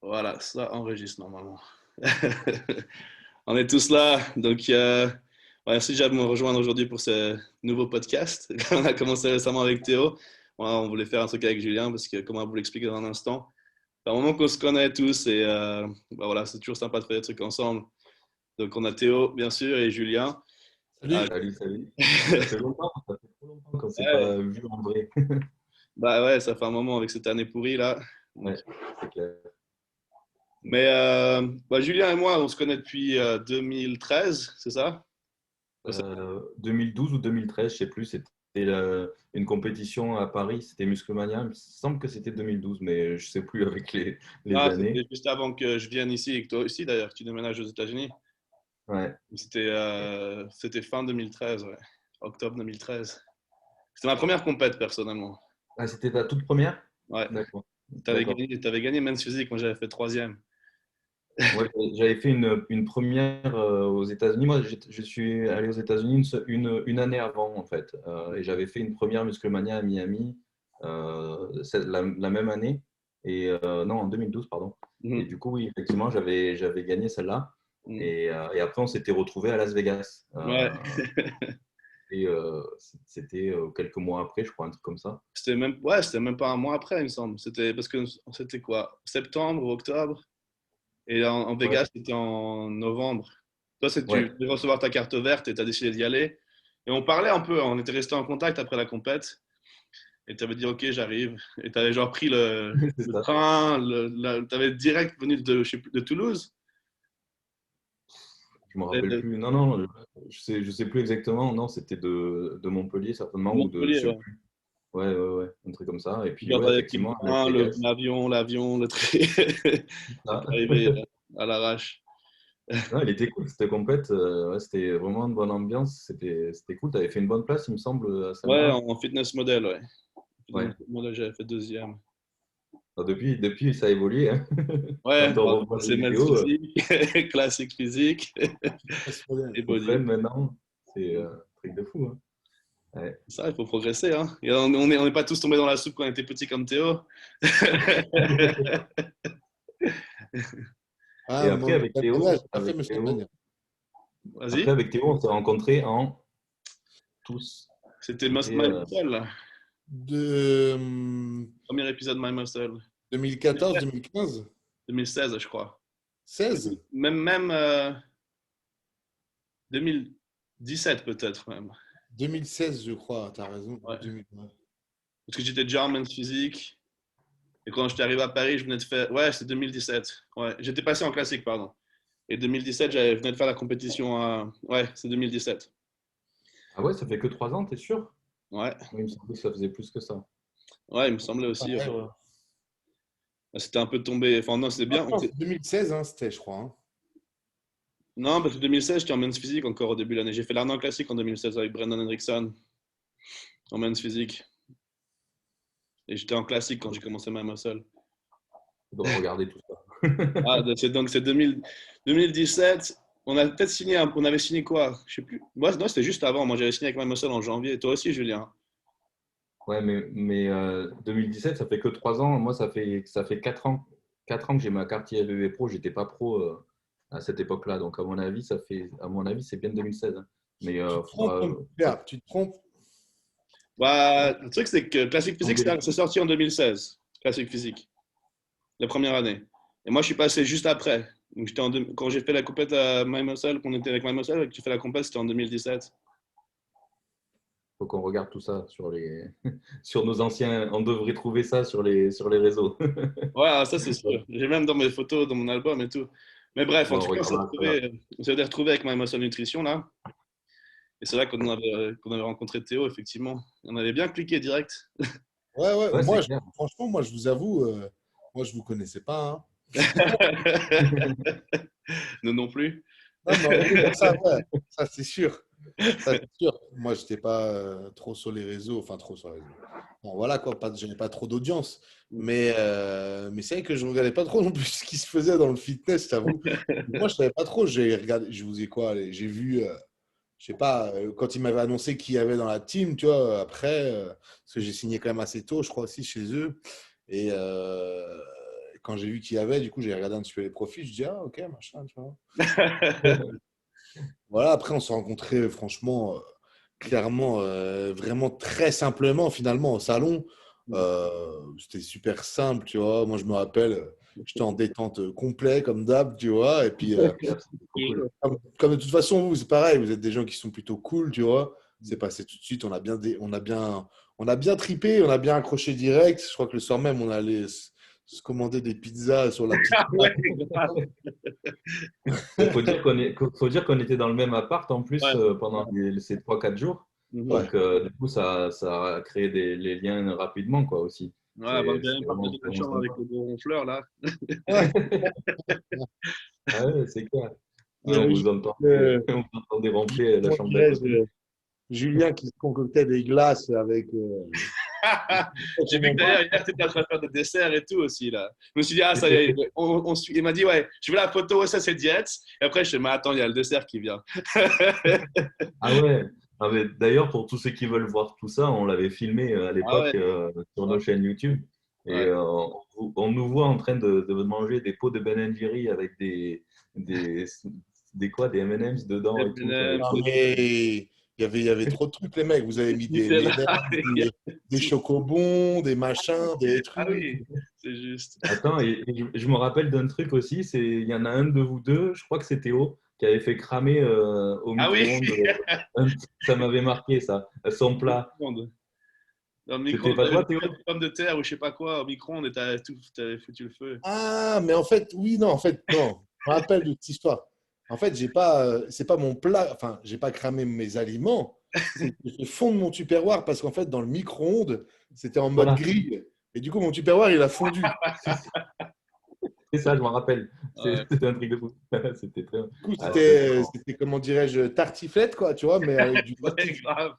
Voilà, ça enregistre normalement. On est tous là. Donc, merci déjà de me rejoindre aujourd'hui pour ce nouveau podcast. On a commencé récemment avec Théo. Voilà, on voulait faire un truc avec Julien parce que, comme on vous l'explique dans un instant, c'est un moment qu'on se connaît tous et voilà, c'est toujours sympa de faire des trucs ensemble. Donc, on a Théo, bien sûr, et Julien. Salut. Euh, Salut, salut. Ça fait longtemps, ça fait trop longtemps qu'on ne s'est ouais, pas vu en vrai. bah ouais, ça fait un moment avec cette année pourrie là. Donc, Ouais, c'est clair. mais Julien et moi, on se connaît depuis 2013, c'est ça? 2012 ou 2013, je sais plus, c'était une compétition à Paris, c'était Musclemania. Il me semble que c'était 2012, mais je sais plus avec les Ah, c'était années. juste avant que je vienne ici et que toi aussi d'ailleurs, tu déménages aux États-Unis. Ouais. C'était fin 2013, ouais. Octobre 2013. C'était ma première compète personnellement. Ah, c'était ta toute première? Ouais. D'accord. T'avais D'accord. gagné, t'avais gagné Men's Physique, moi j'avais fait troisième. Ouais, j'avais fait une première aux États-Unis. Moi, je suis allé aux États-Unis une année avant, en fait. Et j'avais fait une première Musclemania à Miami la même année. Et non, en 2012, pardon. Et Mhm. du coup, oui, effectivement, j'avais gagné celle-là. Mhm. Et après, on s'était retrouvés à Las Vegas. Ouais. Et c'était quelques mois après, je crois, un truc comme ça. C'était même pas un mois après, il me semble. C'était parce que c'était quoi? Septembre ou octobre? Et en Ouais, Vegas, c'était en novembre. Toi, tu ouais, devais recevoir ta carte verte et tu as décidé d'y aller. Et on parlait un peu, on était resté en contact après la compète. Et tu avais dit, OK, j'arrive. Et tu avais genre pris c'est le ça. train, tu avais direct venu je sais plus, de Toulouse. Je me rappelle De plus. Non, non, je sais plus exactement. Non, c'était de Montpellier certainement ou de, je Montpellier, sais ouais. plus. Ouais, ouais, ouais, un truc comme ça. Et puis Genre, tu ouais, avais pris le effectivement, à Las train, Vegas. l'avion, le train. Et Ah. t'es arrivé à l'arrache. Non, il était cool, c'était complète. Ouais, c'était vraiment une bonne ambiance. C'était cool. Tu avais fait une bonne place, il me semble, à Ouais, celle-là. en fitness model, ouais. Fitness Ouais. model, j'avais fait deuxième. Depuis, ça a évolué, hein. Ouais, Quand on bon, revoit les c'est maths vidéos, physique, classique physique fitness et au body. frame maintenant, c'est un truc de fou, hein. Ouais. Ça, il faut progresser, hein. Et on n'est pas tous tombés dans la soupe quand on était petits comme Théo. Et Ah, après, moi, avec j'ai Théo, pas fait Musclemania. Vas-y. On s'est rencontrés en tous. C'était C'était My Muscle, là. De Premier épisode My Muscle. 2014-2015? 2016, je crois. 16? Même 2017 peut-être même. 2016, je crois, tu as raison. Ou Ouais. 2000, ouais. Parce que j'étais déjà en men's physique. Et quand j'étais arrivé à Paris, je venais de faire. Ouais, c'est 2017. Ouais, j'étais passé en classique, pardon. Et 2017, je venais de faire la compétition à. Ouais, c'est 2017. Ah ouais, ça fait que 3 ans, t'es sûr? Ouais, Moi, il me semblait que ça faisait plus que ça. ouais, il me semblait aussi. Pareil, Ouais. ouais. C'était un peu tombé. Enfin, non, c'était Ah, bien. je pense 2016, hein, c'était, je crois, hein. Non, parce que 2016, j'étais en men's physique encore au début de l'année. J'ai fait l'Arnold Classique en 2016 avec Brendan Hendrickson en men's physique. Et j'étais en classique quand j'ai commencé ma muscle. On doit regarder tout ça. Ah, donc c'est 2017. On a peut-être signé, on avait signé quoi? Je sais plus. Moi, non, c'était juste avant. Moi, j'avais signé avec ma muscle en janvier. Toi aussi, Julien. Ouais, mais 2017, ça fait que 3 ans. Moi, ça fait 4 ans. 4 ans que j'ai ma carte IFBB Pro. J'étais pas pro à cette époque-là. Donc, à mon avis, c'est bien 2016, hein. Mais Tu te trompes, faudra mon père, tu te trompes. Bah, le truc, c'est que Classic Physique, tomber. c'est sorti en 2016. Classic Physique, la première année. Et moi, je suis passé juste après. Donc, quand j'ai fait la compète à My Muscle, qu'on était avec My Muscle, et que j'ai fait la compète, c'était en 2017. Faut qu'on regarde tout ça sur nos anciens. On devrait trouver ça sur les réseaux. Ouais, ah, ça, c'est sûr. J'ai même dans mes photos, dans mon album et tout. Mais bref, en Bon, on tout cas, regardera tout à l'heure. on s'est retrouvé avec My Muscle Nutrition, là. Et c'est là qu'on avait rencontré Théo, effectivement. On avait bien cliqué direct. Ouais, ouais. Ouais, c'est Moi, clair. franchement, moi, je vous avoue, moi, je vous connaissais pas, hein. Nous non plus. Non, non, oui, bah, ça, ouais, ça, c'est sûr. Ça, c'est sûr. Moi, j'étais pas trop sur les réseaux, enfin, trop sur les réseaux. Bon, voilà, quoi, j'avais pas trop d'audience. Mais c'est vrai que je regardais pas trop non plus ce qui se faisait dans le fitness, je t'avoue. Moi, je savais pas trop. J'ai regardé, je vous ai quoi, j'ai vu, je sais pas, quand ils m'avaient annoncé qui y avait dans la team, tu vois, après, parce que j'ai signé quand même assez tôt, je crois aussi chez eux. Et quand j'ai vu qu'il y avait, du coup, j'ai regardé un petit peu les profils. Je dis, ah, ok, machin, tu vois. Voilà, après, on s'est rencontrés, franchement, clairement, vraiment très simplement, finalement, au salon. C'était super simple, tu vois. Moi, je me rappelle, j'étais en détente complet, comme d'hab, tu vois. Et puis, Cool. comme de toute façon, vous, c'est pareil, vous êtes des gens qui sont plutôt cool, tu vois. C'est passé tout de suite, on a bien tripé, on a bien accroché direct. Je crois que le soir même, on allait se commander des pizzas sur la petite Ouais, table. grave. Il faut dire qu'on était dans le même appart en plus Ouais. pendant ces 3-4 jours. Ouais. Mhm. Donc, du coup, ça a créé les liens rapidement, quoi, aussi. Ouais, bah, vous avez même C'est partagé la vraiment chambre avec sympa. le gros ronfleur, là. Ouais. Ah ouais, c'est clair. Il y Ouais, avait juste, on vous entendait ronfler la comment chambre d'à côté. dirais-je, Julien qui se concoctait des glaces avec. J'ai vu que d'ailleurs, hier, tu étais en train de faire des desserts et tout aussi, là. Je me suis dit, ah, ça y est, il m'a dit, ouais, je veux la photo, ouais, ça c'est diète. Et après, je suis dit, mais attends, il y a le dessert qui vient. Ah ouais. Ah, mais d'ailleurs, pour tous ceux qui veulent voir tout ça, on l'avait filmé à Ah ouais, l'époque sur nos chaînes YouTube. Et ouais. on nous voit en train de manger des pots de Ben Jerry avec des, des quoi, des M&M's dedans et tout. Enfin, Non, mais il y avait trop de trucs, les mecs. Vous avez mis des Nutella. M&M's, des chocobons, des machins, des Ah trucs. oui, c'est juste. attends, et je me rappelle d'un truc aussi, il y en a un de vous deux, je crois que c'est Théo, qui avait fait cramer au Ah oui, micro-ondes. Ça m'avait marqué, ça, son au plat. micro-ondes. Dans le C'était micro-ondes, pas t'avais toi, mis Théo? des pommes de terre ou je sais pas quoi au micro-ondes et t'avais foutu le feu. Ah, mais en fait, oui, non, en fait, non. Je me rappelle de cette histoire. En fait, c'est pas mon plat, enfin, j'ai pas cramé mes aliments. C'est que j'ai fait fondre mon tupperware parce qu'en fait, dans le micro-ondes, c'était en mode Voilà, grille. Et du coup, mon tupperware, il a fondu. c'est ça, je m'en rappelle. Ouais, C'était un truc de fou. C'était très. Du coup, Ah, c'était marrant. c'était, comment dirais-je, tartiflette, quoi, tu vois, mais avec du ouais, motif. grave.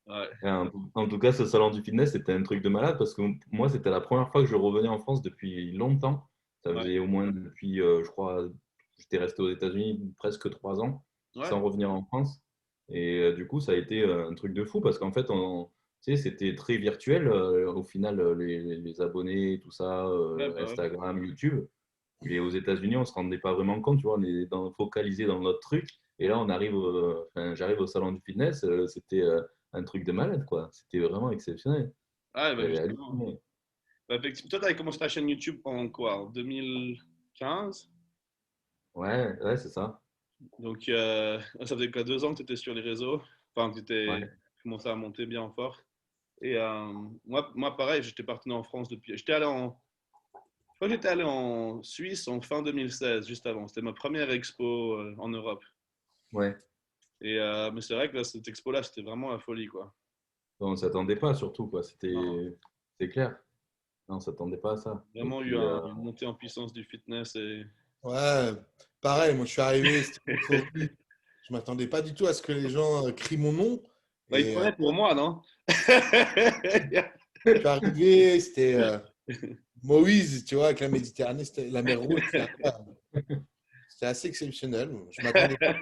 Ouais, Et en tout cas, ce salon du fitness, c'était un truc de malade parce que moi, c'était la première fois que je revenais en France depuis longtemps. Ça ouais, faisait au moins depuis, je crois, j'étais resté aux États-Unis presque 3 ans ouais, sans revenir en France. Et du coup, ça a été un truc de fou parce qu'en fait, tu sais, c'était très virtuel au final, les abonnés, tout ça, ouais, bah ouais. Instagram, YouTube. Et aux États-Unis, on ne se rendait pas vraiment compte, tu vois, on est focalisé dans notre truc. Et là, enfin, j'arrive au salon du fitness, c'était un truc de malade, quoi. C'était vraiment exceptionnel. Ouais, bah J'avais justement. halluciné. Bah, effectivement, toi, t'avais commencé ta chaîne YouTube en quoi? En 2015? Ouais, ouais, c'est ça. Donc, ça faisait quoi, 2 ans que tu étais sur les réseaux? Enfin, que tu Ouais, commençais à monter bien fort. Et moi, pareil, j'étais parti en France depuis. Je crois que j'étais allé en Suisse en fin 2016, juste avant. C'était ma première expo en Europe. ouais. Mais c'est vrai que là, cette expo-là, c'était vraiment la folie, quoi. On ne s'attendait pas, surtout, quoi. Non, C'est clair. Non, on ne s'attendait pas à ça. Et vraiment eu puis, une montée en puissance du fitness et. Ouais, pareil, moi, je suis arrivé, c'était l'euphorie. Je m'attendais pas du tout à ce que les gens crient mon nom. Bah, il Et prenait pour moi, non? je suis arrivé, c'était Moïse, tu vois, avec la Méditerranée, c'était la mer Rouge, c'était incroyable. C'était assez exceptionnel. Je m'attendais pas.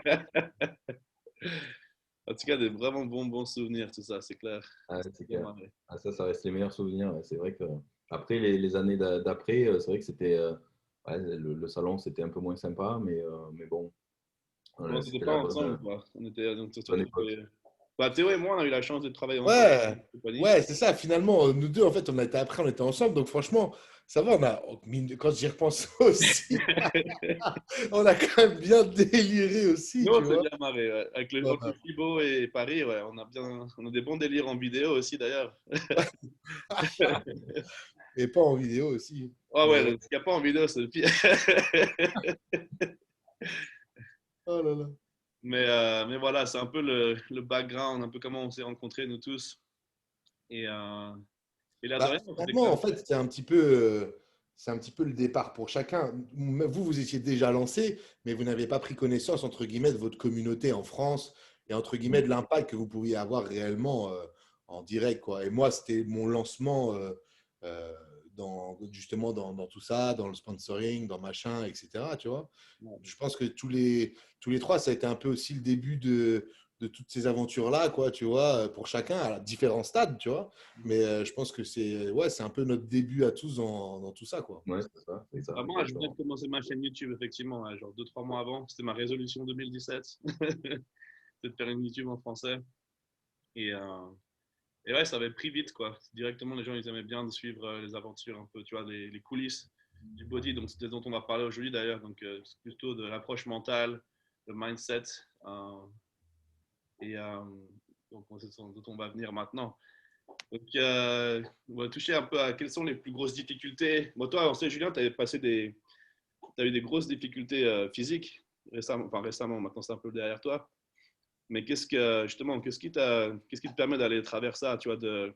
En tout cas, des vraiment bons souvenirs, tout ça, c'est clair. ah, C'est c'est bien clair. marré. Ah, ça reste les meilleurs souvenirs. Ouais. C'est vrai que après les années d'après, c'est vrai que c'était ouais, le salon, c'était un peu moins sympa, mais bon, On n'était c'était pas la ensemble, quoi. On était donc se bonne époque. retrouver. Bah, Théo et moi, on a eu la chance de travailler ensemble. Ouais, Compagnie. ouais, c'est ça. Finalement, nous deux, en fait, on était ensemble. Donc, franchement, ça va. Quand j'y repense aussi, on a quand même bien déliré aussi, Nous, tu on s'est vois. bien marré, ouais. Ouais. Entre Fibo et Paris, ouais, on a des bons délires en vidéo aussi, d'ailleurs. Et pas en vidéo aussi. Ouais, Mais ouais, ce qu'il n'y a pas en vidéo, c'est le pire. oh là là. Mais voilà, c'est un peu le background, un peu comment on s'est rencontrés, nous tous. Et, euh, et l'air de Bah, rien, c'était finalement, en clair. fait, c'est un petit peu le départ pour chacun. Vous, vous étiez déjà lancé, mais vous n'avez pas pris connaissance, entre guillemets, de votre communauté en France et, entre guillemets, de l'impact que vous pouviez avoir réellement en direct, quoi. Et moi, c'était mon lancement euh, justement dans tout ça, dans le sponsoring, dans machin, etc. Tu vois. Je pense que tous les trois, ça a été un peu aussi le début de toutes ces aventures-là, quoi, tu vois, pour chacun à différents stades, tu vois. Mais je pense que c'est un peu notre début à tous dans tout ça, quoi. Ouais, c'est ça, Ah, moi, je venais de exactement. commencer ma chaîne YouTube, effectivement, ouais, genre 2-3 mois avant. C'était ma résolution 2017. C'était de faire une YouTube en français. Et, euh, et ouais, ça avait pris vite, quoi. Directement, les gens, ils aimaient bien de suivre les aventures, un peu, tu vois, les coulisses du body. Donc, c'est dont on va parler aujourd'hui, d'ailleurs. Donc, c'est plutôt de l'approche mentale, le mindset. Euh, et donc, c'est ce dont on va venir maintenant. Donc, on va toucher un peu à quelles sont les plus grosses difficultés. Bon, toi, on sait, Julien, tu as eu des grosses difficultés physiques récemment, maintenant c'est un peu derrière toi. Mais justement, qu'est-ce qui te permet d'aller travers ça, tu vois, de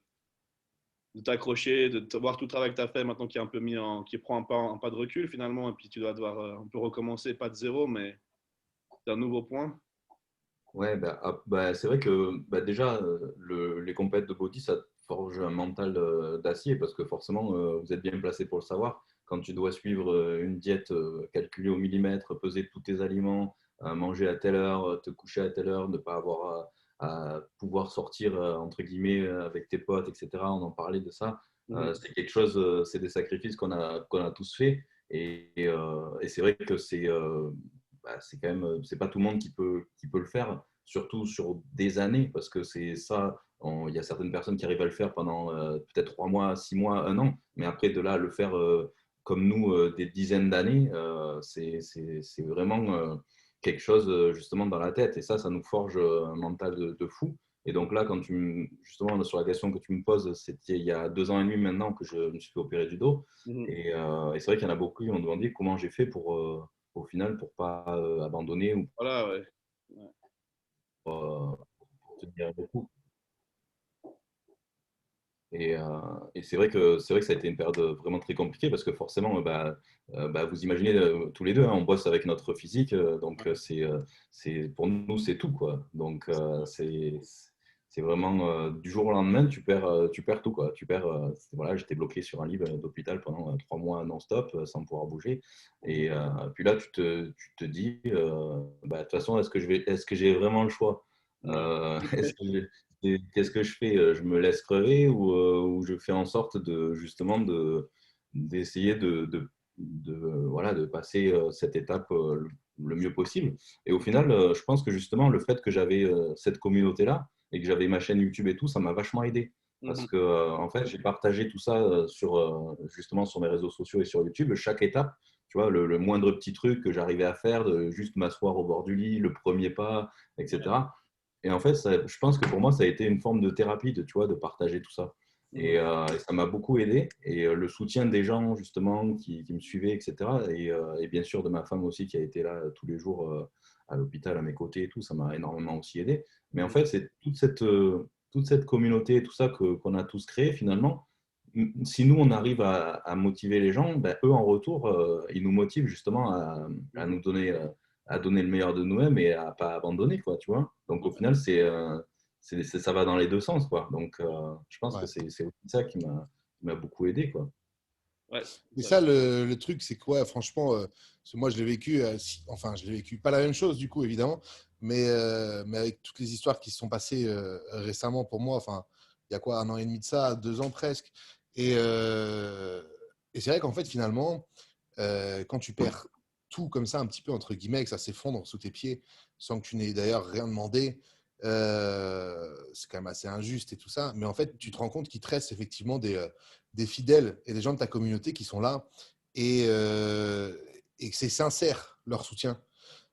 t'accrocher, de voir tout le travail que tu as fait maintenant qui est un peu qui prend un pas de recul finalement, et puis tu dois devoir un peu recommencer, pas de zéro, mais d'un nouveau point. Ouais, c'est vrai que déjà, les compètes de body, ça te forge un mental d'acier parce que forcément, vous êtes bien placé pour le savoir. Quand tu dois suivre une diète calculée au millimètre, peser tous tes aliments, manger à telle heure, te coucher à telle heure, ne pas avoir à pouvoir sortir entre guillemets avec tes potes, etc. On en parlait de ça. Mhm. C'est quelque chose, c'est des sacrifices qu'on a tous fait. Et c'est vrai que c'est quand même, c'est pas tout le monde qui peut le faire, surtout sur des années, parce que c'est ça, il y a certaines personnes qui arrivent à le faire pendant peut-être 3 mois, 6 mois, un an, mais après de là, le faire comme nous, des dizaines d'années, c'est vraiment quelque chose justement dans la tête, et ça nous forge un mental de fou. Et donc là, justement, sur la question que tu me poses, c'était il y a 2 ans et demi maintenant que je me suis fait opérer du dos. Mhm. Et c'est vrai qu'il y en a beaucoup qui m'ont demandé comment j'ai fait au final pour pas abandonner ou Voilà, ouais. Ouais. pour tenir le coup. Et et c'est vrai que ça a été une période vraiment très compliquée parce que forcément, vous imaginez tous les deux, hein, on bosse avec notre physique, donc pour nous c'est tout quoi. Donc c'est vraiment du jour au lendemain tu perds tout quoi. Voilà, j'étais bloqué sur un lit d'hôpital pendant 3 mois non-stop sans pouvoir bouger. Puis là tu te dis, de toute façon est-ce que j'ai vraiment le choix? Ouais. Est-ce que qu'est-ce que je fais? Je me laisse crever ou je fais en sorte d'essayer voilà, de passer cette étape le mieux possible. Et au final, je pense que justement, le fait que j'avais cette communauté-là et que j'avais ma chaîne YouTube et tout, ça m'a vachement aidé. Parce Mhm. que, en fait, j'ai partagé tout ça justement sur mes réseaux sociaux et sur YouTube, chaque étape, tu vois, le moindre petit truc que j'arrivais à faire, de juste m'asseoir au bord du lit, le premier pas, etc. Et en fait, je pense que pour moi, ça a été une forme de thérapie, tu vois, de partager tout ça. Mhm. Et ça m'a beaucoup aidé. Et le soutien des gens, justement, qui me suivaient, etc. Et bien sûr, de ma femme aussi, qui a été là tous les jours à l'hôpital à mes côtés et tout, ça m'a énormément aussi aidé. Mais en Mhm. fait, c'est toute cette communauté et tout ça qu'on a tous créé, finalement. Si nous, on arrive à motiver les gens, ben, eux, en retour, ils nous motivent justement à Mhm. nous donner à donner le meilleur de nous-mêmes et à pas abandonner, quoi, tu vois. Donc au final, ça va dans les deux sens, quoi. Donc je pense que Ouais. c'est aussi ça qui m'a beaucoup aidé, quoi. Ouais, Mais ça. ça, le truc, c'est quoi, franchement, parce que moi, je l'ai vécu, enfin, je l'ai vécu, pas la même chose, du coup, évidemment, mais avec toutes les histoires qui se sont passées récemment pour moi, enfin, il y a quoi, 1 an et demi de ça, 2 ans presque. Et, euh, et c'est vrai qu'en fait, finalement, quand tu perds tout comme ça, un petit peu, entre guillemets, que ça s'effondre sous tes pieds, sans que tu n'aies d'ailleurs rien demandé, c'est quand même assez injuste et tout ça. Mais en fait, tu te rends compte qu'il te reste effectivement des fidèles et des gens de ta communauté qui sont là et que c'est sincère leur soutien.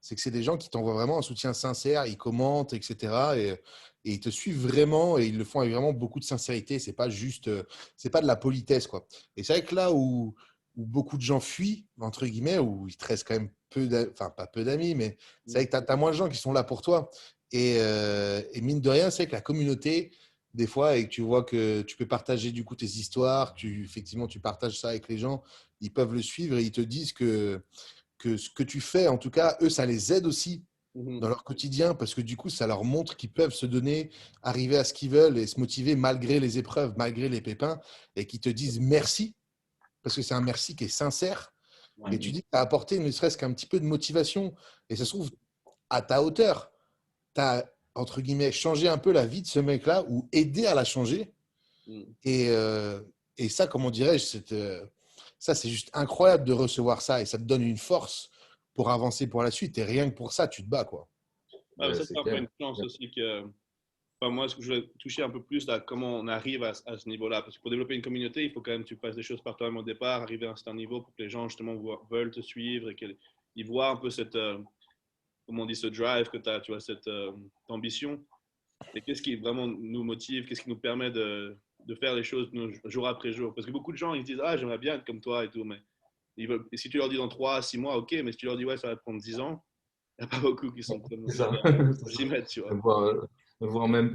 C'est que c'est des gens qui t'envoient vraiment un soutien sincère, ils commentent, etc. Et ils te suivent vraiment et ils le font avec vraiment beaucoup de sincérité. C'est pas juste, c'est pas de la politesse, quoi. Et c'est vrai que là où beaucoup de gens fuient, entre guillemets, où il te reste quand même enfin pas peu d'amis, mais c'est Mhm. vrai que tu as moins de gens qui sont là pour toi. Et mine de rien, c'est vrai que la communauté, des fois, et que tu vois que tu peux partager du coup tes histoires, effectivement, tu partages ça avec les gens, ils peuvent le suivre et ils te disent que ce que tu fais, en tout cas, eux, ça les aide aussi Mhm. dans leur quotidien parce que du coup, ça leur montre qu'ils peuvent se donner, arriver à ce qu'ils veulent et se motiver malgré les épreuves, malgré les pépins et qu'ils te disent merci parce que c'est un merci qui est sincère. Et Ouais. tu dis que tu as apporté ne serait-ce qu'un petit peu de motivation et ça se trouve à ta hauteur. entre guillemets, changer un peu la vie de ce mec-là ou aider à la changer. Mm. Et ça, comment dirais-je, ça, c'est juste incroyable de recevoir ça et ça te donne une force pour avancer pour la suite. Et rien que pour ça, tu te bats, quoi. Ouais, ça, c'est c'est un peu clair. une chance aussi que. Enfin, moi, ce que je voulais toucher un peu plus à comment on arrive à ce niveau-là. Parce que pour développer une communauté, il faut quand même que tu fasses des choses par toi-même au départ, arriver à un certain niveau pour que les gens, justement, veulent te suivre et qu'ils voient un peu cette, comment on dit, ce drive que tu as, tu vois, cette ambition. Et qu'est-ce qui vraiment nous motive, qu'est-ce qui nous permet de faire les choses jour après jour. Parce que beaucoup de gens, ils se disent, ah, j'aimerais bien être comme toi et tout, mais et si tu leur dis dans 3 6 mois, ok, mais si tu leur dis, ouais, ça va prendre 10 ans, il n'y a pas beaucoup qui sont prêts non C'est plus ça. à s'y mettre, tu vois. Voire même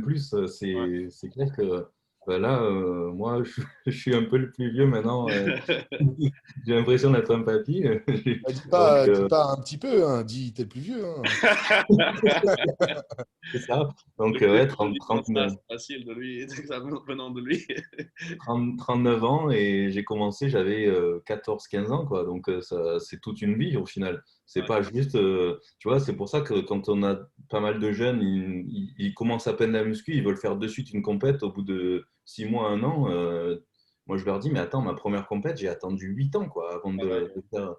plus. Ouais. C'est clair que bah là, moi, je suis un peu le plus vieux maintenant. J'ai l'impression d'être un papy. Bah, Donc, dis pas un petit peu, hein, dis t'es le plus vieux. Hein. c'est ça. Le Donc, plus ouais, vieux de 30, lui, dans ça, c'est facile de lui, ça venant de lui. 39 ans et j'ai commencé, j'avais 14-15 ans, quoi. Donc, ça, c'est toute une vie au final. C'est Ouais. pas juste, tu vois, c'est pour ça que quand on a pas mal de jeunes, ils commencent à peine la muscu, ils veulent faire de suite une compète au bout de 6 mois, 1 an. Moi, je leur dis, mais attends, ma première compète, j'ai attendu 8 ans, quoi, avant de faire.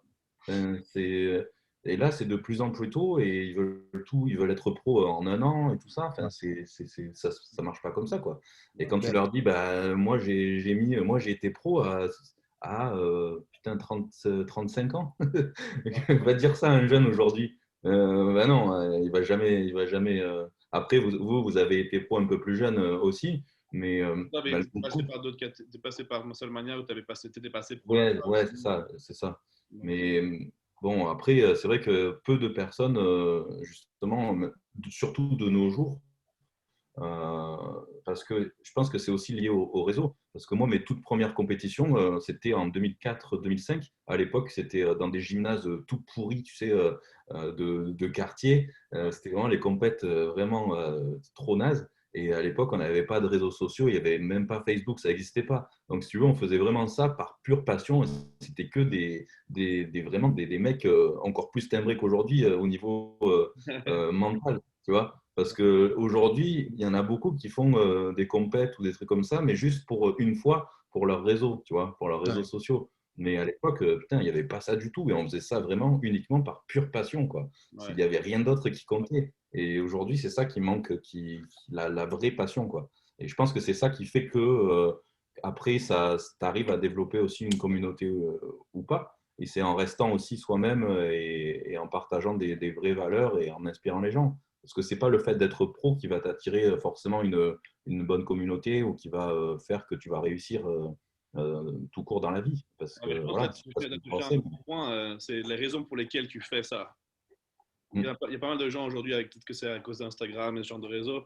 C'est. Et là, c'est de plus en plus tôt et ils veulent tout, ils veulent être pro en 1 an et tout ça. Enfin, ça marche pas comme ça, quoi. Et quand tu Ben, leur dis, bah, moi, j'ai été pro putain, 35 ans. Va dire ça à un jeune aujourd'hui. Bah non, il va jamais. Après, vous avez été pro un peu plus jeune aussi, mais Tu malgré passé tout, par d'autres, t'es passé par une seule manière où tu étais passé pro là-bas ouais, ouais, c'est aussi. ça, c'est ça. Donc, Mais bon, après, c'est vrai que peu de personnes, justement, surtout de nos jours, parce que je pense que c'est aussi lié au réseau. Parce que moi, mes toutes premières compétitions, c'était en 2004-2005. À l'époque, c'était dans des gymnases tout pourris, tu sais, de quartier. C'était vraiment les compètes vraiment trop nazes. Et à l'époque, on n'avait pas de réseaux sociaux, il n'y avait même pas Facebook, ça n'existait pas. Donc, si tu veux, on faisait vraiment ça par pure passion. C'était que vraiment des mecs encore plus timbrés qu'aujourd'hui au niveau mental, tu vois. Parce qu'aujourd'hui, il y en a beaucoup qui font des compètes ou des trucs comme ça, mais juste pour une fois, pour leur réseau, tu vois, pour leurs réseaux ouais, sociaux. Mais à l'époque, putain, il n'y avait pas ça du tout. Et on faisait ça vraiment uniquement par pure passion, quoi. Il ouais. n'y avait rien d'autre qui comptait. Et aujourd'hui, c'est ça qui manque, la vraie passion, quoi. Et je pense que c'est ça qui fait que, après, ça, tu arrives à développer aussi une communauté ou pas. Et c'est en restant aussi soi-même et en partageant des vraies valeurs et en inspirant les gens. Parce que c'est pas le fait d'être pro qui va t'attirer forcément une bonne communauté ou qui va faire que tu vas réussir tout court dans la vie. Parce Ah, mais je que pense que voilà, c'est pas ce tu as que vous touché un pensez. bon point, c'est les raisons pour lesquelles tu fais ça. Mm. Il y a pas mal de gens aujourd'hui, avec peut-être que c'est à cause d'Instagram et ce genre de réseaux,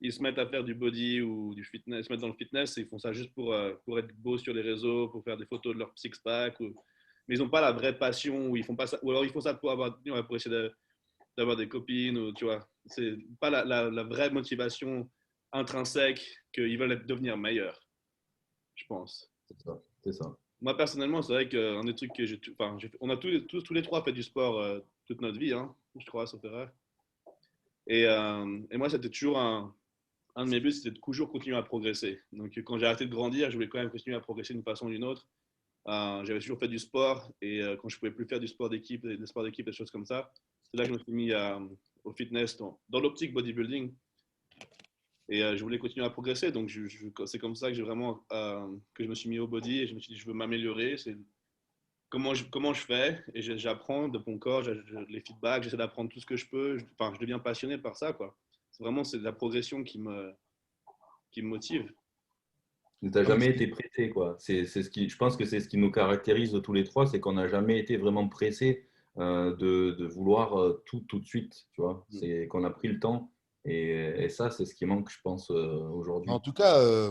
ils se mettent à faire du body ou du fitness, ils se mettent dans le fitness et ils font ça juste pour être beau sur les réseaux, pour faire des photos de leur six-pack. Mais ils n'ont pas la vraie passion, ou ils font pas ça, ou alors ils font ça pour pour essayer d'avoir des copines, ou tu vois. C'est pas la vraie motivation intrinsèque qu'ils veulent devenir meilleurs, je pense. C'est ça, c'est ça. Moi, personnellement, c'est vrai qu'un des trucs que enfin, on a tous les trois fait du sport toute notre vie, hein, je crois, sauf erreur. Et moi, c'était toujours un de mes buts, c'était de toujours continuer à progresser. Donc, quand j'ai arrêté de grandir, je voulais quand même continuer à progresser d'une façon ou d'une autre. J'avais toujours fait du sport et quand je pouvais plus faire du sport d'équipe, des sports d'équipe, des choses comme ça, c'est là que je me suis mis au fitness dans l'optique bodybuilding. Et je voulais continuer à progresser, donc c'est comme ça que j'ai vraiment que je me suis mis au body et je me suis dit je veux m'améliorer. C'est comment je fais et j'apprends de mon corps, les feedbacks, j'essaie d'apprendre tout ce que je peux. Enfin, je deviens passionné par ça, quoi. C'est la progression qui me motive. Tu n'as Ah, mais jamais été pressé, quoi. Je pense que c'est ce qui nous caractérise tous les trois, c'est qu'on n'a jamais été vraiment pressé de vouloir tout de suite, tu vois. C'est qu'on a pris le temps et ça, c'est ce qui manque, je pense, en aujourd'hui. tout cas,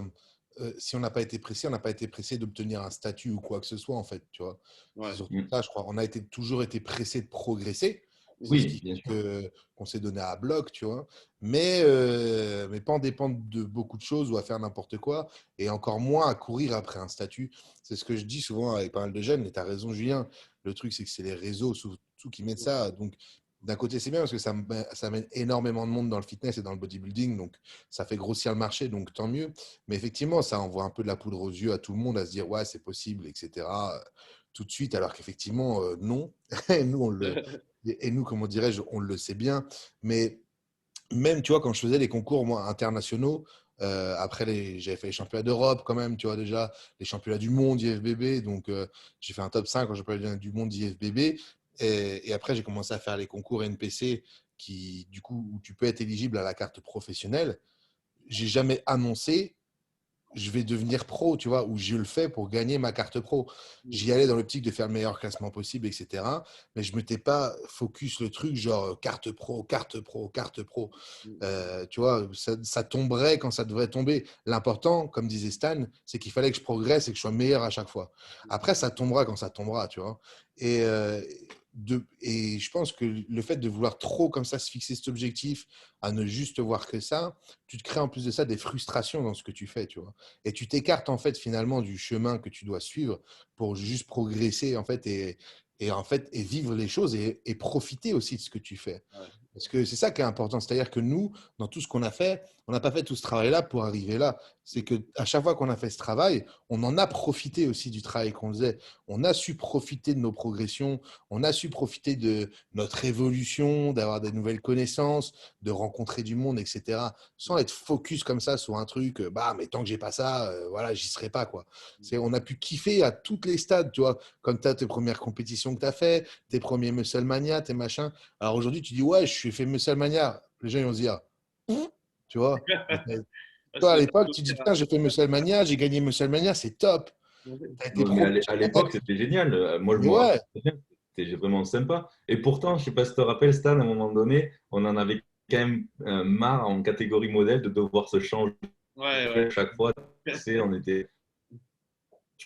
si on n'a pas été pressé, on n'a pas été pressé d'obtenir un statut ou quoi que ce soit, en fait, tu vois. C'est Ouais. surtout Mm. ça, je crois. On a toujours été pressé de progresser. C'est ce Oui, qui bien fait sûr. qu'on s'est donné à bloc, tu vois. Mais pas en dépendre de beaucoup de choses ou à faire n'importe quoi, et encore moins à courir après un statut. C'est ce que je dis souvent avec pas mal de jeunes, et tu as raison, Julien. Le truc, c'est que c'est les réseaux surtout qui mettent ça. Donc, d'un côté, c'est bien parce que ça amène énormément de monde dans le fitness et dans le bodybuilding. Donc, ça fait grossir le marché, donc tant mieux. Mais effectivement, ça envoie un peu de la poudre aux yeux à tout le monde à se dire, ouais, c'est possible, etc. Tout de suite, alors qu'effectivement, non. Et nous, et nous, comment dirais-je, on le sait bien. Mais même, tu vois, quand je faisais les concours moi, internationaux, après, j'avais fait les championnats d'Europe quand même, tu vois, déjà, les championnats du monde IFBB. Donc, j'ai fait un top 5 quand championnat du monde IFBB. Et après, j'ai commencé à faire les concours NPC qui, du coup, où tu peux être éligible à la carte professionnelle. J'ai jamais annoncé je vais devenir pro, tu vois, ou je le fais pour gagner ma carte pro. J'y allais dans l'optique de faire le meilleur classement possible, etc. Mais je ne m'étais pas focus le truc genre carte pro, carte pro, carte pro. Tu vois, ça tomberait quand ça devrait tomber. L'important, comme disait Stan, c'est qu'il fallait que je progresse et que je sois meilleur à chaque fois. Après, ça tombera quand ça tombera, tu vois. Et, et je pense que le fait de vouloir trop comme ça se fixer cet objectif, à ne juste voir que ça, tu te crées en plus de ça des frustrations dans ce que tu fais, tu vois. Et tu t'écartes en fait finalement du chemin que tu dois suivre pour juste progresser en fait et en fait et vivre les choses et profiter aussi de ce que tu fais. Ouais. Parce que c'est ça qui est important, c'est-à-dire que nous, dans tout ce qu'on a fait, on n'a pas fait tout ce travail-là pour arriver là. C'est que à chaque fois qu'on a fait ce travail, on en a profité aussi du travail qu'on faisait. On a su profiter de nos progressions, on a su profiter de notre évolution, d'avoir des nouvelles connaissances, de rencontrer du monde, etc. Sans être focus comme ça sur un truc, bah, mais tant que j'ai pas ça, voilà, j'y serai pas, quoi. On a pu kiffer à toutes les stades, tu vois, comme tu as tes premières compétitions que tu as fait, tes premiers Musclemania, tes machins. Alors aujourd'hui, tu dis, ouais, je suis fait Musclemania. Les gens, ils vont se dire, tu vois. Ah, Toi, c'est à le l'époque, tu dis, souvenir, putain, j'ai fait Musclemania, j'ai gagné Musclemania, c'est top. hein. Tu as été Ouais, mais à professionnel. l'époque, c'était génial. Moi, je Mais me rappelle ouais, très bien. C'était vraiment sympa. Et pourtant, je ne sais pas si tu te rappelles, Stan, à un moment donné, on en avait quand même marre en catégorie modèle de devoir se changer Ouais, à ouais. chaque fois. Tu sais, on était,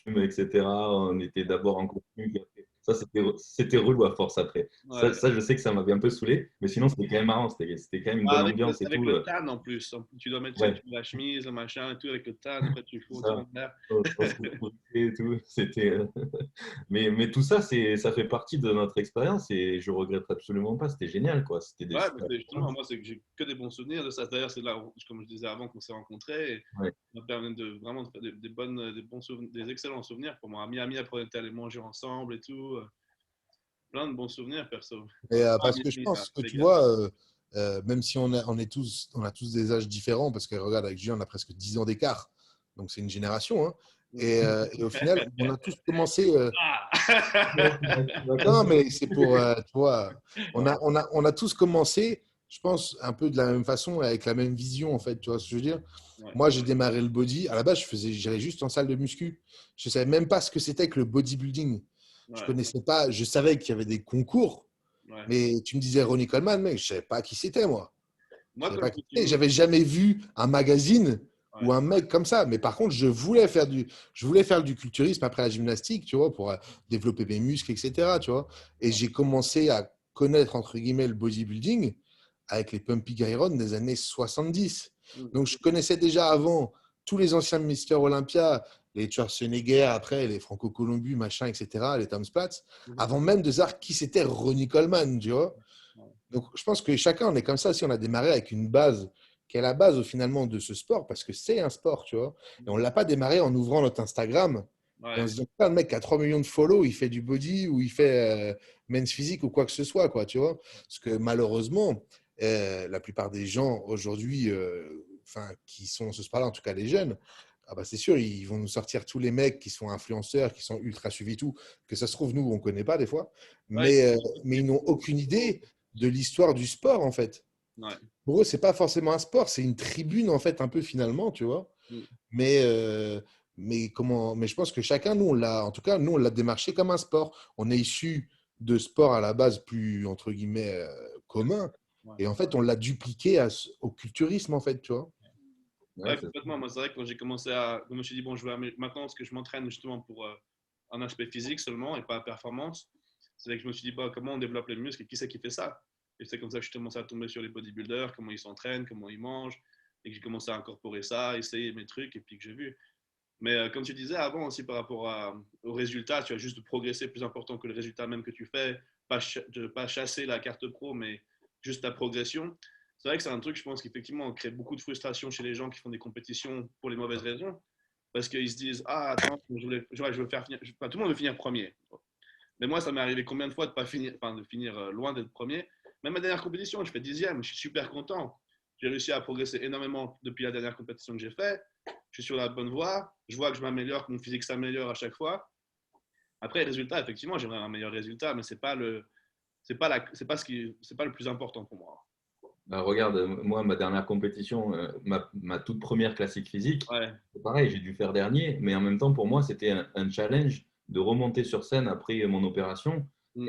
etc. On était d'abord en costume. Puis après. Ça, c'était relou à force après. Ouais. Je sais que ça m'avait un peu saoulé. Mais sinon, c'était quand même marrant. C'était quand même une Ah, bonne ambiance et avec tout. le tan en plus. Tu dois mettre tu sais, Ouais. la chemise, le machin et tout avec le tan. Après, tu fous tout Ça, en l'air. on se retrouvait et tout. C'était, mais tout ça, ça fait partie de notre expérience et je regrette absolument pas. C'était génial, quoi. C'était des Ouais, mais super justement, expériences. moi, c'est que j'ai que des bons souvenirs de ça. D'ailleurs, c'est là, comme je disais avant, qu'on s'est rencontrés. Et Ouais. ça me permet de vraiment de faire des bons souvenirs, des excellents souvenirs pour moi. À Miami, après, on était allés manger ensemble et tout. Plein de bons souvenirs, perso. et, Ah, parce que je Miami, à pense que tu Vegas. vois, même si on a tous des âges différents, parce que regarde, avec Julien, on a presque 10 ans d'écart, donc c'est une génération. Hein. Et au final, on a tous commencé. Non, mais c'est pour, tu vois, on a tous commencé, je pense, un peu de la même façon, avec la même vision, en fait, tu vois ce que je veux dire? Ouais, Moi, j'ai démarré le body. À la base, j'allais juste en salle de muscu. Je savais même pas ce que c'était que le bodybuilding. Je ouais, connaissais pas, je savais qu'il y avait des concours, ouais. mais tu me disais Ronnie Coleman, mec, je savais pas qui c'était, moi. Je Moi, savais quand pas je qui me suis c'était. mis. J'avais jamais vu un magazine ou Ouais, un mec comme ça. Mais par contre, je voulais faire du culturisme après la gymnastique, tu vois, pour développer mes muscles, etc., tu vois. Et ouais. j'ai commencé à connaître, entre guillemets, le bodybuilding avec les Pumpy Iron des années 70. Mhm. Donc, je connaissais déjà avant tous les anciens Mister Olympia, les Schwarzenegger, après les Franco Columbu, machin, etc., les Tom Splatz, Mhm. avant même de savoir qui c'était Ronnie Coleman, tu vois. Ouais. Donc, je pense que chacun, on est comme ça. Si on a démarré avec une base qui est la base finalement de ce sport, parce que c'est un sport, tu vois. Et on ne l'a pas démarré en ouvrant notre Instagram et en Ouais. se disant, pas le mec qui a 3 millions de follow, il fait du body ou il fait men's physique ou quoi que ce soit, quoi, tu vois. Parce que malheureusement, la plupart des gens aujourd'hui, enfin, qui sont dans ce sport-là, en tout cas les jeunes, ah bah c'est sûr, ils vont nous sortir tous les mecs qui sont influenceurs, qui sont ultra suivis, tout, que ça se trouve, nous, on ne connaît pas des fois, Ouais. mais ils n'ont aucune idée de l'histoire du sport, en fait. Ouais. Pour eux, c'est pas forcément un sport, c'est une tribune, en fait, un peu finalement, tu vois. Mm. Mais, mais je pense que chacun, nous, on l'a, en tout cas, nous, on l'a démarché comme un sport. On est issu de sports à la base plus, entre guillemets, communs. Ouais. Et en fait, on l'a dupliqué au culturisme, en fait, tu vois. Ouais, Ouais, c'est complètement. Moi, c'est vrai que quand j'ai commencé à. Je me suis dit, bon, je vais maintenant, ce que je m'entraîne justement pour un aspect physique seulement et pas à performance, c'est là que je me suis dit, bah, comment on développe les muscles et qui c'est qui fait ça? Et c'est comme ça que je commencé à tomber sur les bodybuilders, comment ils s'entraînent, comment ils mangent, et que j'ai commencé à incorporer ça, essayer mes trucs, et puis que j'ai vu. Mais comme tu disais avant aussi par rapport au résultat, tu as juste de progresser plus important que le résultat même que tu fais, de pas chasser la carte pro, mais juste ta progression. C'est vrai que c'est un truc, je pense qu'effectivement, on crée beaucoup de frustration chez les gens qui font des compétitions pour les mauvaises raisons. Parce qu'ils se disent, ah, attends, je veux faire finir. Enfin, tout le monde veut finir premier. Mais moi, ça m'est arrivé combien de fois de pas finir, enfin, de finir loin d'être premier. Même ma dernière compétition, je fais 10e, je suis super content. J'ai réussi à progresser énormément depuis la dernière compétition que j'ai faite. Je suis sur la bonne voie. Je vois que je m'améliore, que mon physique s'améliore à chaque fois. Après, les résultats, effectivement, j'aimerais un meilleur résultat, mais c'est pas le plus important pour moi. Bah, regarde, moi, ma dernière compétition, ma toute première classique physique, Ouais. c'est pareil, j'ai dû faire dernier, mais en même temps, pour moi, c'était un challenge de remonter sur scène après mon opération. Mm.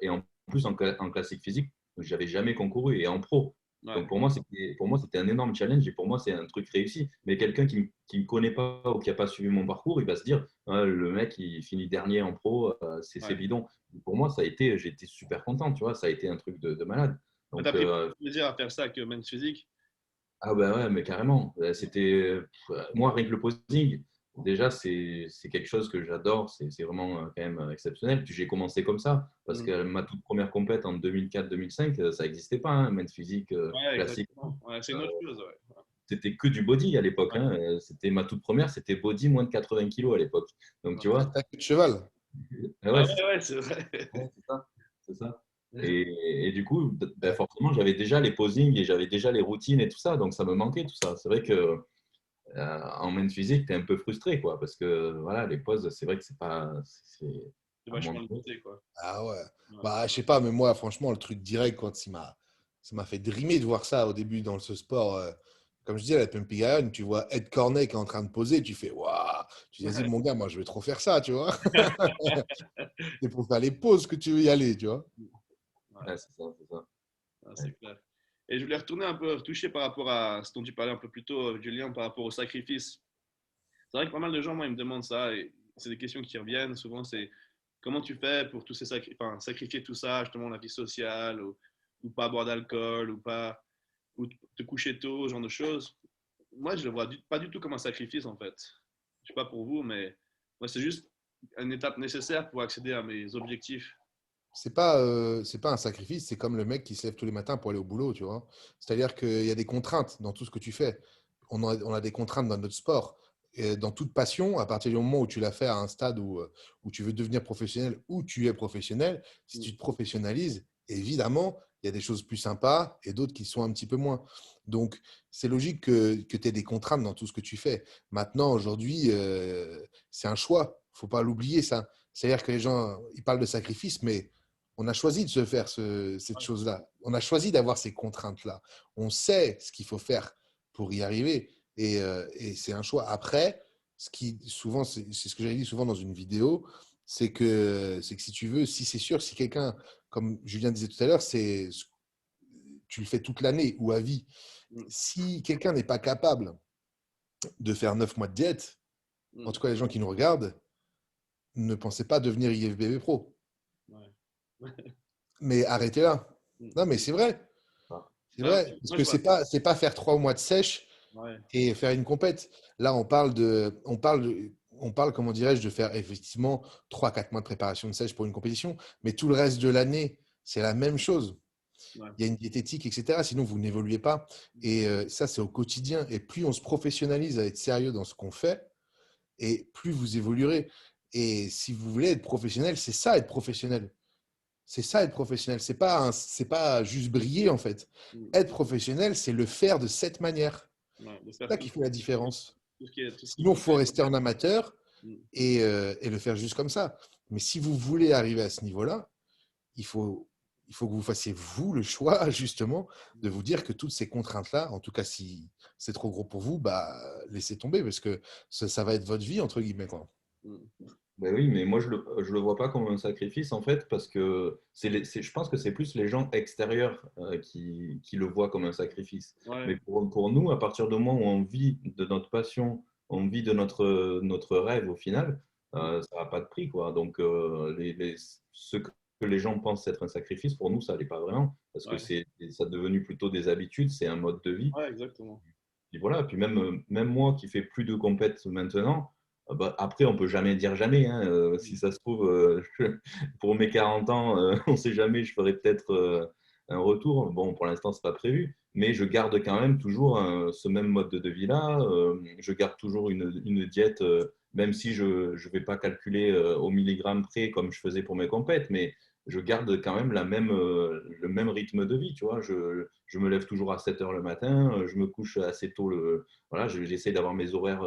Et en plus, en classique physique, je n'avais jamais concouru et en pro. Ouais. Donc pour moi, c'était un énorme challenge et pour moi, c'est un truc réussi. Mais quelqu'un qui ne me connaît pas ou qui n'a pas suivi mon parcours, il va se dire, ah, le mec, il finit dernier en pro, c'est Ouais. bidon. Pour moi, j'étais super content, tu vois, ça a été un truc de malade. Mais t'as Donc, pris plus de plaisir à faire ça que men's physique. ah ben ouais, mais carrément. Moi, rien que le posing, déjà, c'est quelque chose que j'adore. C'est vraiment quand même exceptionnel. Puis j'ai commencé comme ça, parce Mm. que ma toute première compète en 2004-2005, ça n'existait pas, hein, men's physique Ouais, classique. exactement. Ouais, c'est une autre chose. Ouais. C'était que du body à l'époque, Ouais. hein. C'était ma toute première, c'était body moins de 80 kilos à l'époque. Donc tu Ah, vois, t'as queue de cheval. ouais, Ah c'est ouais, ouais, c'est vrai. ouais, c'est ça. C'est ça. Et du coup, ben, forcément, j'avais déjà les posings et j'avais déjà les routines et tout ça, donc ça me manquait tout ça. C'est vrai que en main physique, tu es un peu frustré, quoi, parce que voilà, les poses, c'est vrai que c'est pas. C'est À un moment vachement donné. limité, quoi. Ah ouais. Ouais. Bah, je sais pas, mais moi, franchement, le truc direct, quand ça m'a fait drimer de voir ça au début dans ce sport. Comme je disais, la Pumping Iron, tu vois Ed Cornet qui est en train de poser, tu fais waouh. Tu te dis, Ouais. mon gars, moi, je vais trop faire ça, tu vois. C'est pour faire les pauses que tu veux y aller, tu vois. Ouais. Ouais, c'est ça, c'est ça. Ah, Ouais. c'est clair. Et je voulais retourner un peu, retoucher par rapport à ce dont tu parlais un peu plus tôt, Julien, par rapport au sacrifice. C'est vrai que pas mal de gens, moi, ils me demandent ça, et c'est des questions qui reviennent. Souvent, c'est comment tu fais pour tous ces enfin, sacrifier tout ça, justement, la vie sociale, ou pas boire d'alcool, ou te coucher tôt, ce genre de choses. Moi, je le vois pas du tout comme un sacrifice, en fait. Je sais pas pour vous, mais moi, c'est juste une étape nécessaire pour accéder à mes objectifs. C'est pas un sacrifice, c'est comme le mec qui se lève tous les matins pour aller au boulot, tu vois. C'est-à-dire qu'il y a des contraintes dans tout ce que tu fais. On a des contraintes dans notre sport. Et dans toute passion, à partir du moment où tu l'as fait à un stade où tu veux devenir professionnel, où tu es professionnel, si tu te professionnalises, évidemment, il y a des choses plus sympas et d'autres qui sont un petit peu moins. Donc, c'est logique que tu aies des contraintes dans tout ce que tu fais. Maintenant, aujourd'hui, c'est un choix. Il ne faut pas l'oublier, ça. C'est-à-dire que les gens, ils parlent de sacrifice, mais on a choisi de se faire cette chose-là. On a choisi d'avoir ces contraintes-là. On sait ce qu'il faut faire pour y arriver. Et c'est un choix. Après, ce qui souvent, c'est ce que j'avais dit souvent dans une vidéo, c'est que si tu veux, si c'est sûr, si quelqu'un, comme Julien disait tout à l'heure, tu le fais toute l'année ou à vie. Mm. Si quelqu'un n'est pas capable de faire 9 mois de diète, en Mm. tout cas les gens qui nous regardent, ne pensez pas devenir IFBB Pro. Ouais. Mais arrêtez là. Mm. Non, mais c'est vrai. Ah. C'est Non, vrai. Parce moi, que je vois. c'est pas faire 3 mois de sèche Ouais. et faire une compète. Là, on parle, comment dirais-je, de faire effectivement 3 4 mois de préparation de sèche pour une compétition. Mais tout le reste de l'année, c'est la même chose. Ouais. Il y a une diététique, etc. Sinon, vous n'évoluez pas. Et ça, c'est au quotidien. Et plus on se professionnalise à être sérieux dans ce qu'on fait, et plus vous évoluerez. Et si vous voulez être professionnel, c'est ça être professionnel. C'est ça être professionnel. C'est pas juste briller en fait. Mm. Être professionnel, c'est le faire de cette manière. Ouais. De C'est faire ça qui fait la différence. tout ce qui Sinon, il vous faut plaît. rester en amateur Mm. et le faire juste comme ça. Mais si vous voulez arriver à ce niveau-là, il faut, il faut que vous fassiez vous le choix justement de vous dire que toutes ces contraintes-là, en tout cas si c'est trop gros pour vous, bah laissez tomber parce que ça va être votre vie entre guillemets quoi. Mm. Ben oui, mais moi, je le vois pas comme un sacrifice, en fait, parce que je pense que c'est plus les gens extérieurs qui le voient comme un sacrifice. Ouais. Mais pour nous, à partir du moment où on vit de notre passion, on vit de notre rêve au final, Mm. ça n'a pas de prix, quoi. Donc, ce que les gens pensent être un sacrifice, pour nous, ça l'est pas vraiment, parce que Ouais. ça devenu plutôt des habitudes, c'est un mode de vie. Ouais, exactement. puis voilà, puis même moi qui fais plus de compètes maintenant, bah, après, on peut jamais dire jamais, hein. Si ça se trouve, pour mes 40 ans, on ne sait jamais, je ferai peut-être un retour. Bon, pour l'instant, c'est pas prévu, mais je garde quand même toujours ce même mode de vie-là. Je garde toujours une diète, même si je ne vais pas calculer au milligramme près comme je faisais pour mes compètes, mais je garde quand même le même rythme de vie, tu vois. Je me lève toujours à 7 heures le matin, je me couche assez tôt. Voilà, j'essaie d'avoir mes horaires,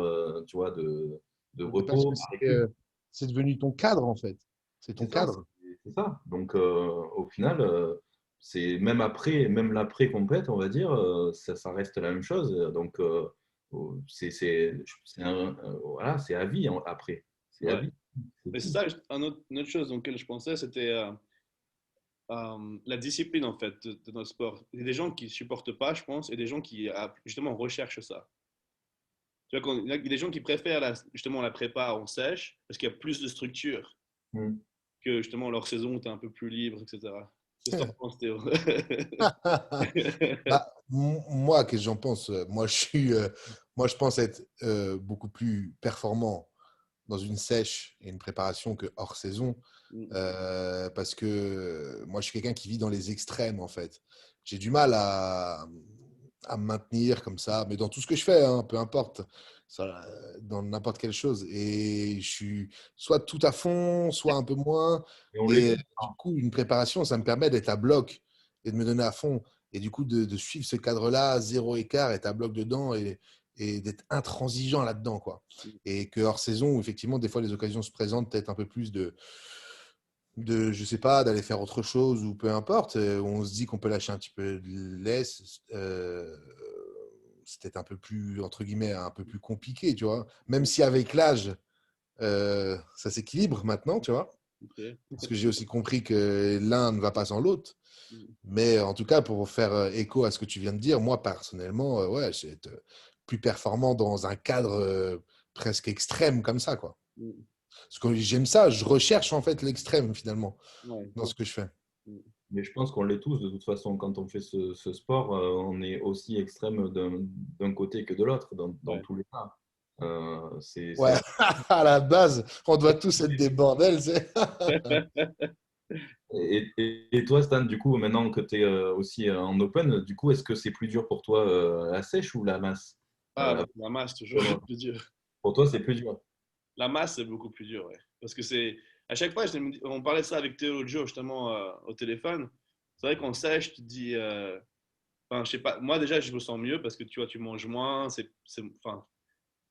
tu vois, de Mais parce que repos, à récup. c'est devenu ton cadre, en fait. C'est ton C'est ça, cadre. c'est ça. Donc, au final, c'est même l'après-compète, on va dire, ça reste la même chose. Donc, voilà, c'est à vie après. C'est à Ouais. vie. C'est Mais c'est tout. ça, une autre chose auquel je pensais, c'était la discipline, en fait, de notre sport. Il y a des gens qui ne supportent pas, je pense, et des gens qui, justement, recherchent ça. Tu vois, il y a des gens qui préfèrent justement la prépa en sèche parce qu'il y a plus de structure Mm. que justement leur saison où tu es un peu plus libre, etc. Qu'est-ce que tu en penses, Théo? Bah, moi, qu'est-ce que j'en pense? Moi, je pense être beaucoup plus performant dans une sèche et une préparation que hors saison. Parce que moi, je suis quelqu'un qui vit dans les extrêmes, en fait. J'ai du mal à me maintenir comme ça, mais dans tout ce que je fais, hein, peu importe, ça, dans n'importe quelle chose. Et je suis soit tout à fond, soit un peu moins. Et on l'est Et tous. du coup, une préparation, ça me permet d'être à bloc et de me donner à fond. Et du coup, de suivre ce cadre-là, zéro écart, être à bloc dedans et d'être intransigeant là-dedans, quoi. Et que hors saison, où effectivement, des fois, les occasions se présentent, peut-être un peu plus je sais pas, d'aller faire autre chose ou peu importe, où on se dit qu'on peut lâcher un petit peu de laisse, c'est peut-être un peu plus, entre guillemets, un peu plus compliqué, tu vois. Même si avec l'âge, ça s'équilibre maintenant, tu vois. Ok. Parce que j'ai aussi compris que l'un ne va pas sans l'autre. Mais en tout cas, pour faire écho à ce que tu viens de dire, moi, personnellement, ouais, je vais être plus performant dans un cadre presque extrême comme ça, quoi. Parce que j'aime ça, je recherche en fait l'extrême finalement Ouais. dans ce que je fais. Mais je pense qu'on l'est tous, de toute façon, quand on fait ce sport, on est aussi extrême d'un côté que de l'autre, dans Ouais. tous les cas. Ouais, à la base, on doit tous être des bordels, c'est. Et toi, Stan, du coup, maintenant que tu es aussi en open, du coup, est-ce que c'est plus dur pour toi la sèche ou la masse? Ah, la masse, toujours plus dur. Pour toi, c'est plus dur. La masse, c'est beaucoup plus dur, ouais. Parce que c'est. À chaque fois, on parlait de ça avec Théo l'autre jour, justement, au téléphone. C'est vrai qu'on sèche, tu te dis. Enfin, je sais pas. Moi, déjà, je me sens mieux parce que tu vois, tu manges moins. Enfin,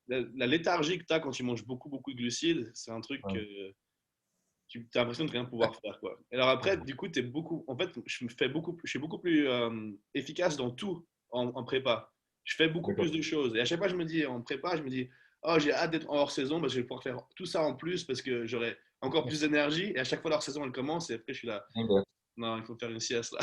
la léthargie que tu as quand tu manges beaucoup, beaucoup de glucides, c'est un truc Ouais. que tu as l'impression de rien pouvoir faire, quoi. Et alors après, du coup, en fait, je suis beaucoup plus efficace dans tout en prépa. Je fais beaucoup D'accord. plus de choses. Et à chaque fois, je me dis, en prépa, je me dis, oh, j'ai hâte d'être en hors saison parce que je vais pouvoir faire tout ça en plus parce que j'aurai encore plus d'énergie. Et à chaque fois, l'hors saison, elle commence et après, je suis là, Ok. non, il faut faire une sieste là.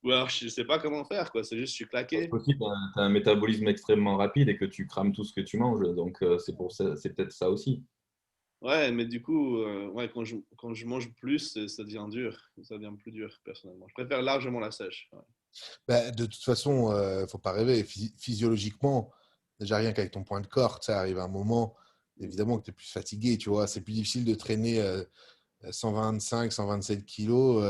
Ou alors, je sais pas comment faire, quoi. C'est juste, je suis Parce claqué. qu'aussi, tu as un métabolisme extrêmement rapide et que tu crames tout ce que tu manges. Donc, c'est pour ça, c'est peut-être ça aussi. Ouais, mais du coup, ouais, quand je mange plus, ça devient dur. Ça devient plus dur, personnellement. Je préfère largement la sèche. Ouais. Bah, de toute façon, faut pas rêver. Physiologiquement, déjà rien qu'avec ton point de corps, ça arrive à un moment, évidemment que tu es plus fatigué, tu vois. C'est plus difficile de traîner 125, 127 kilos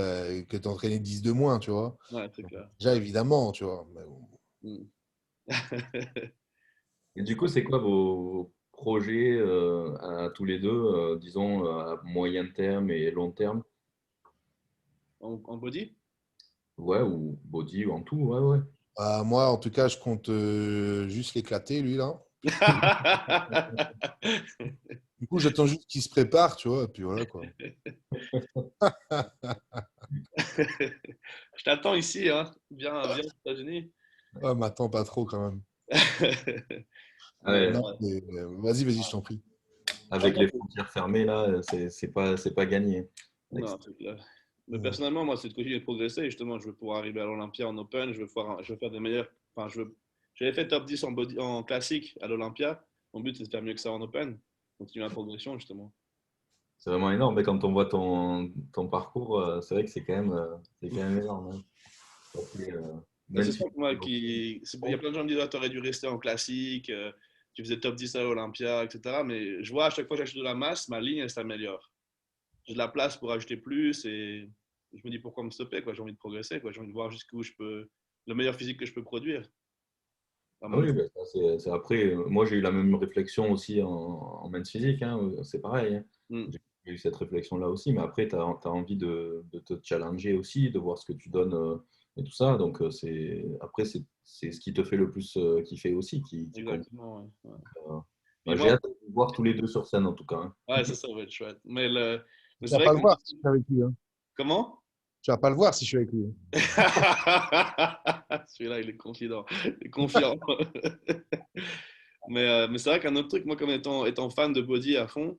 que d'entraîner 10 de moins, tu vois. Ouais, c'est Donc, clair. déjà, évidemment, tu vois. Mais bon. Mm. Et du coup, c'est quoi vos projets à tous les deux, disons, à moyen terme et long terme? En body? Ouais, ou body, ou en tout, ouais, ouais. Moi, en tout cas, je compte juste l'éclater, lui, là. Du coup, j'attends juste qu'il se prépare, tu vois, et puis voilà, quoi. Je t'attends ici, hein. Viens aux États-Unis. Ouais, m'attends pas trop, quand même. Mais Ouais, Non, mais, vas-y, je t'en prie. avec les frontières fermées, là, c'est pas gagné. non, c'est clair. Mais Mm. personnellement, moi, c'est de continuer de progresser. Justement, je veux pouvoir arriver à l'Olympia en Open. Je veux faire des meilleurs. Enfin, j'avais fait top 10 en classique à l'Olympia. Mon but, c'est de faire mieux que ça en Open. Continuer la progression, justement. C'est vraiment énorme. Mais quand on voit ton parcours, c'est vrai que c'est quand même énorme, hein. Ça fait, C'est Même ça si que moi qui. Il y a plein de gens qui me disent, ah, t'aurais dû rester en classique, tu faisais top 10 à l'Olympia, etc. Mais je vois à chaque fois que j'achète de la masse, ma ligne, elle s'améliore. J'ai de la place pour ajouter plus et je me dis pourquoi me stopper, quoi. J'ai envie de progresser, quoi. J'ai envie de voir jusqu'où je peux. Le meilleur physique que je peux produire. À ah mon oui, avis. ben, ça, après, moi j'ai eu la même réflexion aussi en men's physique, hein, c'est pareil. Hein. Mm. J'ai eu cette réflexion-là aussi, mais après, tu as envie de te challenger aussi, de voir ce que tu donnes et tout ça. Donc, après, c'est ce qui te fait le plus kiffer aussi qui compte. Exactement, ouais. Ouais. Euh, Puis J'ai moi, hâte de vous voir tous les deux sur scène en tout cas. Hein. ouais, c'est ça, va être chouette. Mais Tu c'est vas vrai pas que. le voir si je suis avec lui. Hein. Comment? Tu vas pas le voir si je suis avec lui. Celui-là, il est confident, il est confiant. Mais c'est vrai qu'un autre truc, moi, comme étant fan de body à fond,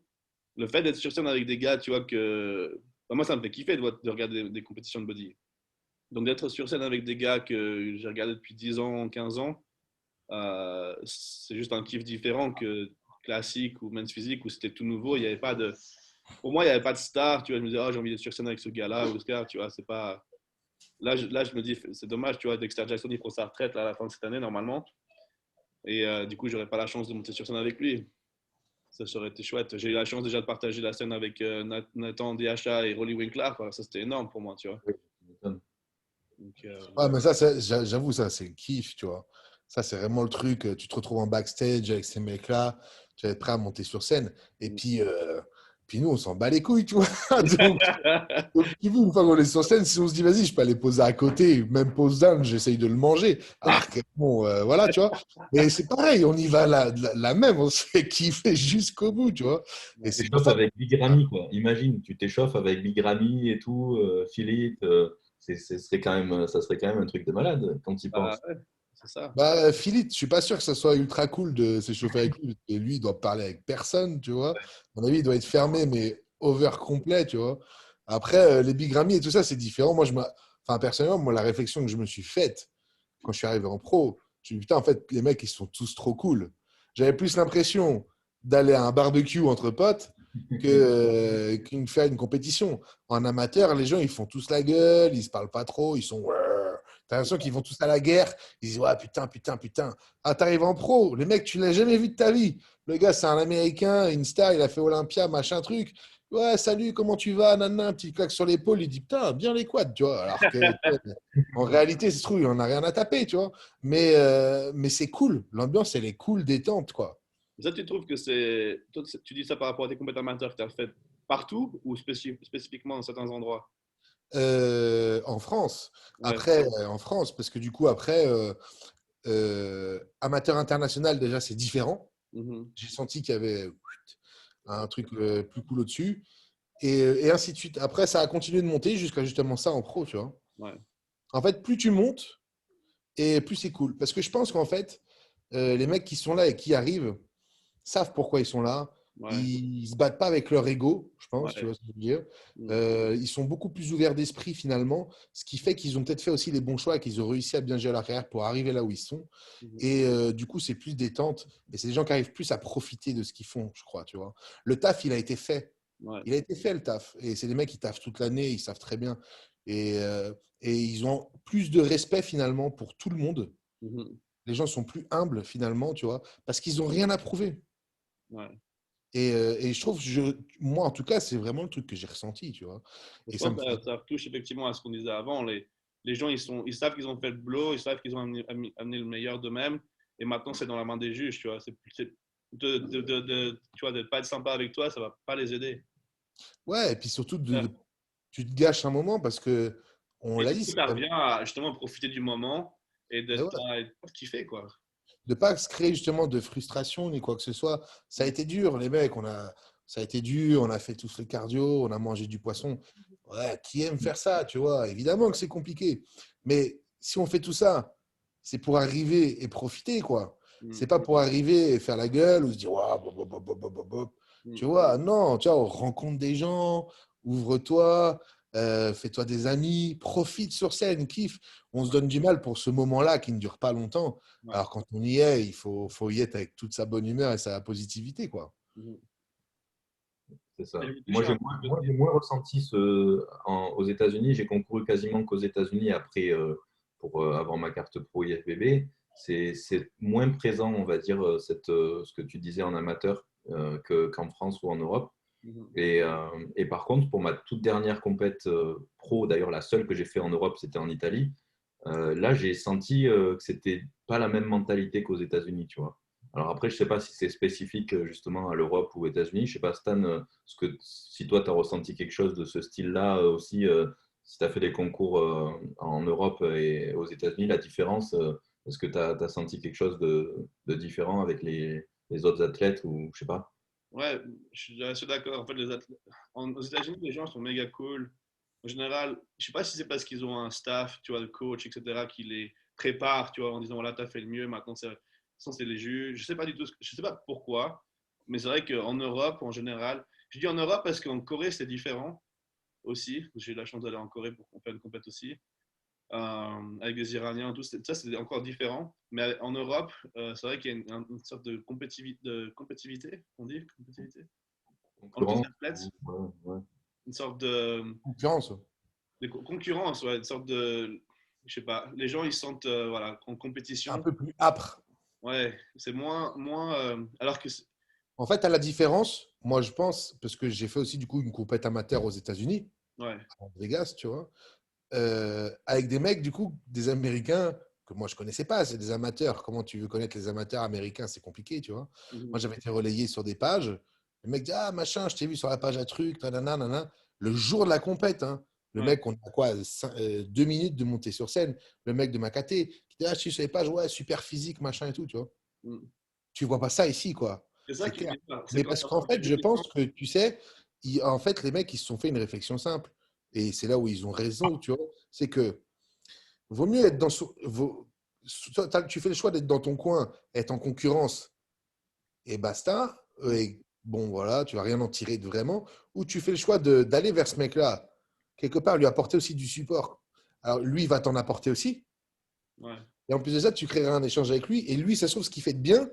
le fait d'être sur scène avec des gars, tu vois, que. Enfin, moi, ça me fait kiffer de regarder des compétitions de body. Donc, d'être sur scène avec des gars que j'ai regardé depuis 10 ans, 15 ans, c'est juste un kiff différent que classique ou men's physique où c'était tout nouveau. Il y avait pas de. Pour moi, il n'y avait pas de star. Tu vois, je me disais, oh, j'ai envie d'être sur scène avec ce gars-là ou ce gars, tu vois, c'est pas. Là, je me dis, c'est dommage, tu vois, Dexter Jackson, il prend sa retraite là, à la fin de cette année, normalement. Et du coup, j'aurais pas la chance de monter sur scène avec lui. Ça aurait été chouette. J'ai eu la chance déjà de partager la scène avec Nathan DHA et Rolly Winkler. Quoi. Ça, c'était énorme pour moi, tu vois. Oui, tu m'étonnes. Donc, Ouais, mais ça, j'avoue, ça, c'est le kiff, tu vois. Ça, c'est vraiment le truc. Tu te retrouves en backstage avec ces mecs-là, tu vas être prêt à monter sur scène. Et puis nous, on s'en bat les couilles, tu vois. Donc, une fois qu'on est sur scène, si on se dit, vas-y, je peux aller poser à côté, même pose down, j'essaye de le manger. Alors que, bon, voilà, tu vois. Mais c'est pareil, on y va la même, on se fait kiffer jusqu'au bout, tu vois. Et Tu c'est pour t'échauffes ça que. avec Big Ramy, quoi. Imagine, tu t'échauffes avec Big Ramy et tout, Philippe. Ça serait quand même un truc de malade quand tu y bah, penses. ouais, c'est ça. Bah, Philippe, je suis pas sûr que ça soit ultra cool de s'échauffer avec lui, parce que lui, il doit parler avec personne, tu vois. À mon avis, il doit être fermé, mais over complet, tu vois. Après, les Big Ramy et tout ça, c'est différent. Enfin, personnellement, moi, la réflexion que je me suis faite quand je suis arrivé en pro, je me suis dit, putain, en fait, les mecs, ils sont tous trop cool. J'avais plus l'impression d'aller à un barbecue entre potes qu'une faire une compétition. En amateur, les gens, ils font tous la gueule, ils se parlent pas trop, ils sont. Ouais. T'as l'impression qu'ils vont tous à la guerre. Ils disent, ouais, putain, putain, putain. Ah, t'arrives en pro. Le mec, tu l'as jamais vu de ta vie. Le gars, c'est un Américain, une star, il a fait Olympia, machin truc. Ouais, salut, comment tu vas? Nanana, un petit claque sur l'épaule. Il dit, putain, bien les quads, tu vois. Alors que, en réalité, c'est trouve, il en a rien à taper, tu vois. Mais c'est cool. L'ambiance, elle est cool, détente, quoi. Ça, tu trouves que c'est. Toi, tu dis ça par rapport à tes compétences amateurs que tu as fait partout ou spécifiquement dans certains endroits? En France. Ouais. Après, en France, parce que du coup, après, amateur international, déjà, c'est différent. Mhm. J'ai senti qu'il y avait un truc plus cool au-dessus. Et ainsi de suite. Après, ça a continué de monter jusqu'à justement ça en pro, tu vois. Ouais. En fait, plus tu montes, et plus c'est cool. Parce que je pense qu'en fait, les mecs qui sont là et qui arrivent savent pourquoi ils sont là. Ouais. Ils ne se battent pas avec leur ego, je pense, tu Ouais. vois ce que je veux dire. Mm. Ils sont beaucoup plus ouverts d'esprit finalement, ce qui fait qu'ils ont peut-être fait aussi les bons choix et qu'ils ont réussi à bien gérer leur carrière pour arriver là où ils sont. Mhm. Et du coup, c'est plus détente. Et c'est des gens qui arrivent plus à profiter de ce qu'ils font, je crois, tu vois. Le taf, il a été fait. Ouais. Il a été fait le taf. Et c'est des mecs qui taffent toute l'année, ils savent très bien. Et ils ont plus de respect finalement pour tout le monde. Mhm. Les gens sont plus humbles finalement, tu vois, parce qu'ils n'ont rien à prouver. Ouais. Et je trouve, moi en tout cas, c'est vraiment le truc que j'ai ressenti, tu vois. Je Et ça pense me que fait. ça touche effectivement à ce qu'on disait avant. Les gens, ils savent qu'ils ont fait le boulot, ils savent qu'ils ont amené le meilleur d'eux-mêmes. Et maintenant, c'est dans la main des juges, tu vois. Tu vois, de ne pas être sympa avec toi, ça ne va pas les aider. Ouais, et puis surtout, Ouais. tu te gâches un moment parce que, on Et l'a du dit, coup, c'est tu quand même. reviens à justement profiter du moment et Mais d'être ouais, là et de kiffer, quoi. de pas se créer justement de frustration ni quoi que ce soit. Ça a été dur, les mecs. Ça a été dur, on a fait tous le cardio, on a mangé du poisson. Ouais, qui aime faire ça, tu vois? Évidemment que c'est compliqué. Mais si on fait tout ça, c'est pour arriver et profiter, quoi. C'est Mm. pas pour arriver et faire la gueule ou se dire, ouah, bop, bop, bop, bop, bop, bop, bop. Tu Mm. vois, non, tu vois, rencontre des gens, ouvre-toi, fais-toi des amis, profite sur scène, kiffe. On se donne du mal pour ce moment-là qui ne dure pas longtemps. Ouais. Alors quand on y est, faut y être avec toute sa bonne humeur et sa positivité, quoi. Mm. C'est Et je ça. vais toucher un truc J'ai aussi. moins ressenti aux États-Unis. J'ai concouru quasiment qu'aux États-Unis après, pour avoir ma carte pro IFBB, c'est moins présent, on va dire, ce que tu disais en amateur qu'en France ou en Europe. Et par contre, pour ma toute dernière compète pro, d'ailleurs la seule que j'ai fait en Europe, c'était en Italie. Là, j'ai senti que c'était pas la même mentalité qu'aux États-Unis, tu vois. Alors après, je sais pas si c'est spécifique justement à l'Europe ou aux États-Unis. Je sais pas, Stan, si toi, tu as ressenti quelque chose de ce style-là aussi, si tu as fait des concours en Europe et aux États-Unis, la différence, est-ce que tu as senti quelque chose de différent avec les autres athlètes ou je sais pas? Ouais, je suis assez d'accord. En fait, aux États-Unis, les gens sont méga cool. En général, je sais pas si c'est parce qu'ils ont un staff, tu vois, le coach, etc., qui les prépare, tu vois, en disant voilà, tu as fait le mieux, maintenant c'est les juges. Je sais pas du tout, je sais pas pourquoi, mais c'est vrai qu'en Europe, en général, je dis en Europe parce qu'en Corée, c'est différent aussi. J'ai eu la chance d'aller en Corée pour faire une compète aussi, avec des Iraniens, tout. Ça, c'est encore différent. Mais en Europe, c'est vrai qu'il y a une sorte de compétitivité, on dit, compétitivité entre les Concurrent? athlètes, Ouais, ouais. une sorte Concurrence. de concurrence, ouais, une sorte de, je sais pas, les gens ils se sentent voilà, en Un compétition. peu plus âpre. Ouais, c'est moins alors que En fait, à la différence, moi je pense, parce que j'ai fait aussi du coup une compète amateur aux États-Unis, ouais, à Vegas, tu vois, avec des mecs, du coup, des Américains que moi je connaissais pas, c'est des amateurs. Comment tu veux connaître les amateurs américains? C'est compliqué, tu vois. Moi mhm, j'avais été relayé sur des pages. Le mec dit ah machin, je t'ai vu sur la page à truc, nanana, nanana. Le jour de la compète, hein, le ouais, mec, on a quoi, 2 minutes de monter sur scène. Le mec de ma caté qui dit ah je suis sur les pages, ouais super physique machin et tout, tu vois. mhm. Tu vois pas ça ici, quoi. C'est ça C'est qui est clair. bizarre, c'est Mais quand parce t'as qu'en pas fait, je compétition. pense que, tu sais, en fait, les mecs, ils se sont fait une réflexion simple. Et c'est là où ils ont raison, tu vois. C'est que vaut mieux être dans tu fais le choix d'être dans ton coin, être en concurrence et basta. Et bon, voilà, tu vas rien en tirer de vraiment. Ou tu fais le choix d'aller vers ce mec-là, quelque part, lui apporter aussi du support. Alors, lui, il va t'en apporter aussi. Ouais, Et en plus de ça, tu créeras un échange avec lui. Et lui, ça se trouve, ce qu'il fait de bien,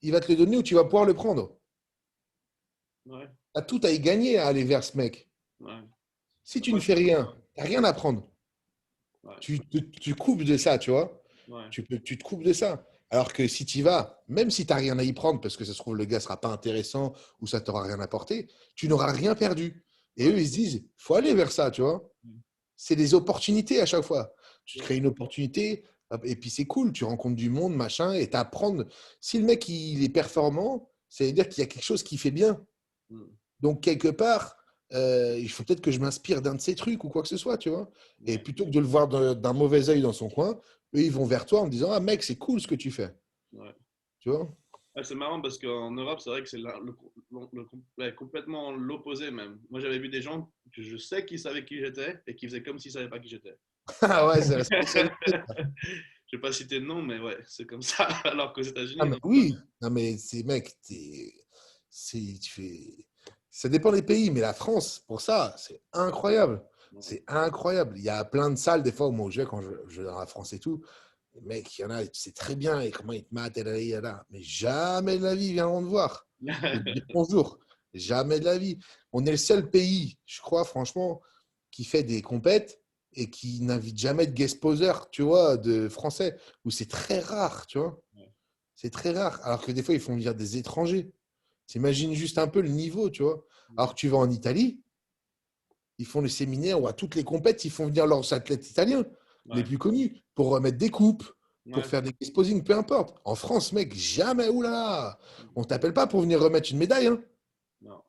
il va te le donner ou tu vas pouvoir le prendre. ouais, Tu as tout à y gagner à aller vers ce mec. ouais. Si tu ne Moi, fais rien, tu n'as rien à prendre. ouais, Tu coupes de ça, tu vois. ouais, Tu te coupes de ça. Alors que si tu y vas, même si tu n'as rien à y prendre, parce que ça se trouve, le gars ne sera pas intéressant ou ça ne t'aura rien apporté, tu n'auras rien perdu. Et ouais, eux, ils se disent, faut aller vers ça, tu vois. C'est des opportunités à chaque fois. Tu te crées une opportunité, et puis c'est cool, tu rencontres du monde, machin, et tu apprends. Si le mec, il est performant, ça veut dire qu'il y a quelque chose qui fait bien. mhm, Donc, quelque part, il faut peut-être que je m'inspire d'un de ces trucs ou quoi que ce soit, tu vois. Et ouais, plutôt que de le voir d'un mauvais œil dans son coin, eux, ils vont vers toi en disant ah, mec, c'est cool ce que tu fais. ouais. Tu vois. Ouais, c'est marrant parce qu'en Europe, c'est vrai que c'est ouais, complètement l'opposé même. Moi, j'avais vu des gens que je sais qu'ils savaient qui j'étais et qui faisaient comme s'ils ne savaient pas qui j'étais. Ah ouais, c'est la spécialité. Je vais pas citer de nom, mais ouais, c'est comme ça. Alors qu'aux Ah, États-Unis, mais non. oui, non, mais c'est, mec, tu fais. Ça dépend des pays, mais la France, pour ça, c'est incroyable. Ouais. C'est incroyable. Il y a plein de salles, des fois, où moi, où je vais, quand je vais dans la France et tout. Les mecs, il y en a, tu sais très bien et comment ils te matent, et là. Mais jamais de la vie, ils viendront te voir. Te dire bonjour. Jamais de la vie. On est le seul pays, je crois, franchement, qui fait des compètes et qui n'invite jamais de guest poser, tu vois, de français, où c'est très rare, tu vois. C'est très rare. Alors que des fois, ils font venir des étrangers. T'imagines juste un peu le niveau, tu vois. Alors que tu vas en Italie, ils font les séminaires où à toutes les compètes, ils font venir leurs athlètes italiens, les Ouais. plus connus, pour remettre des coupes, pour Ouais. faire des exposings, peu importe. En France, mec, jamais, oulala, on t'appelle pas pour venir remettre une médaille, hein. Non.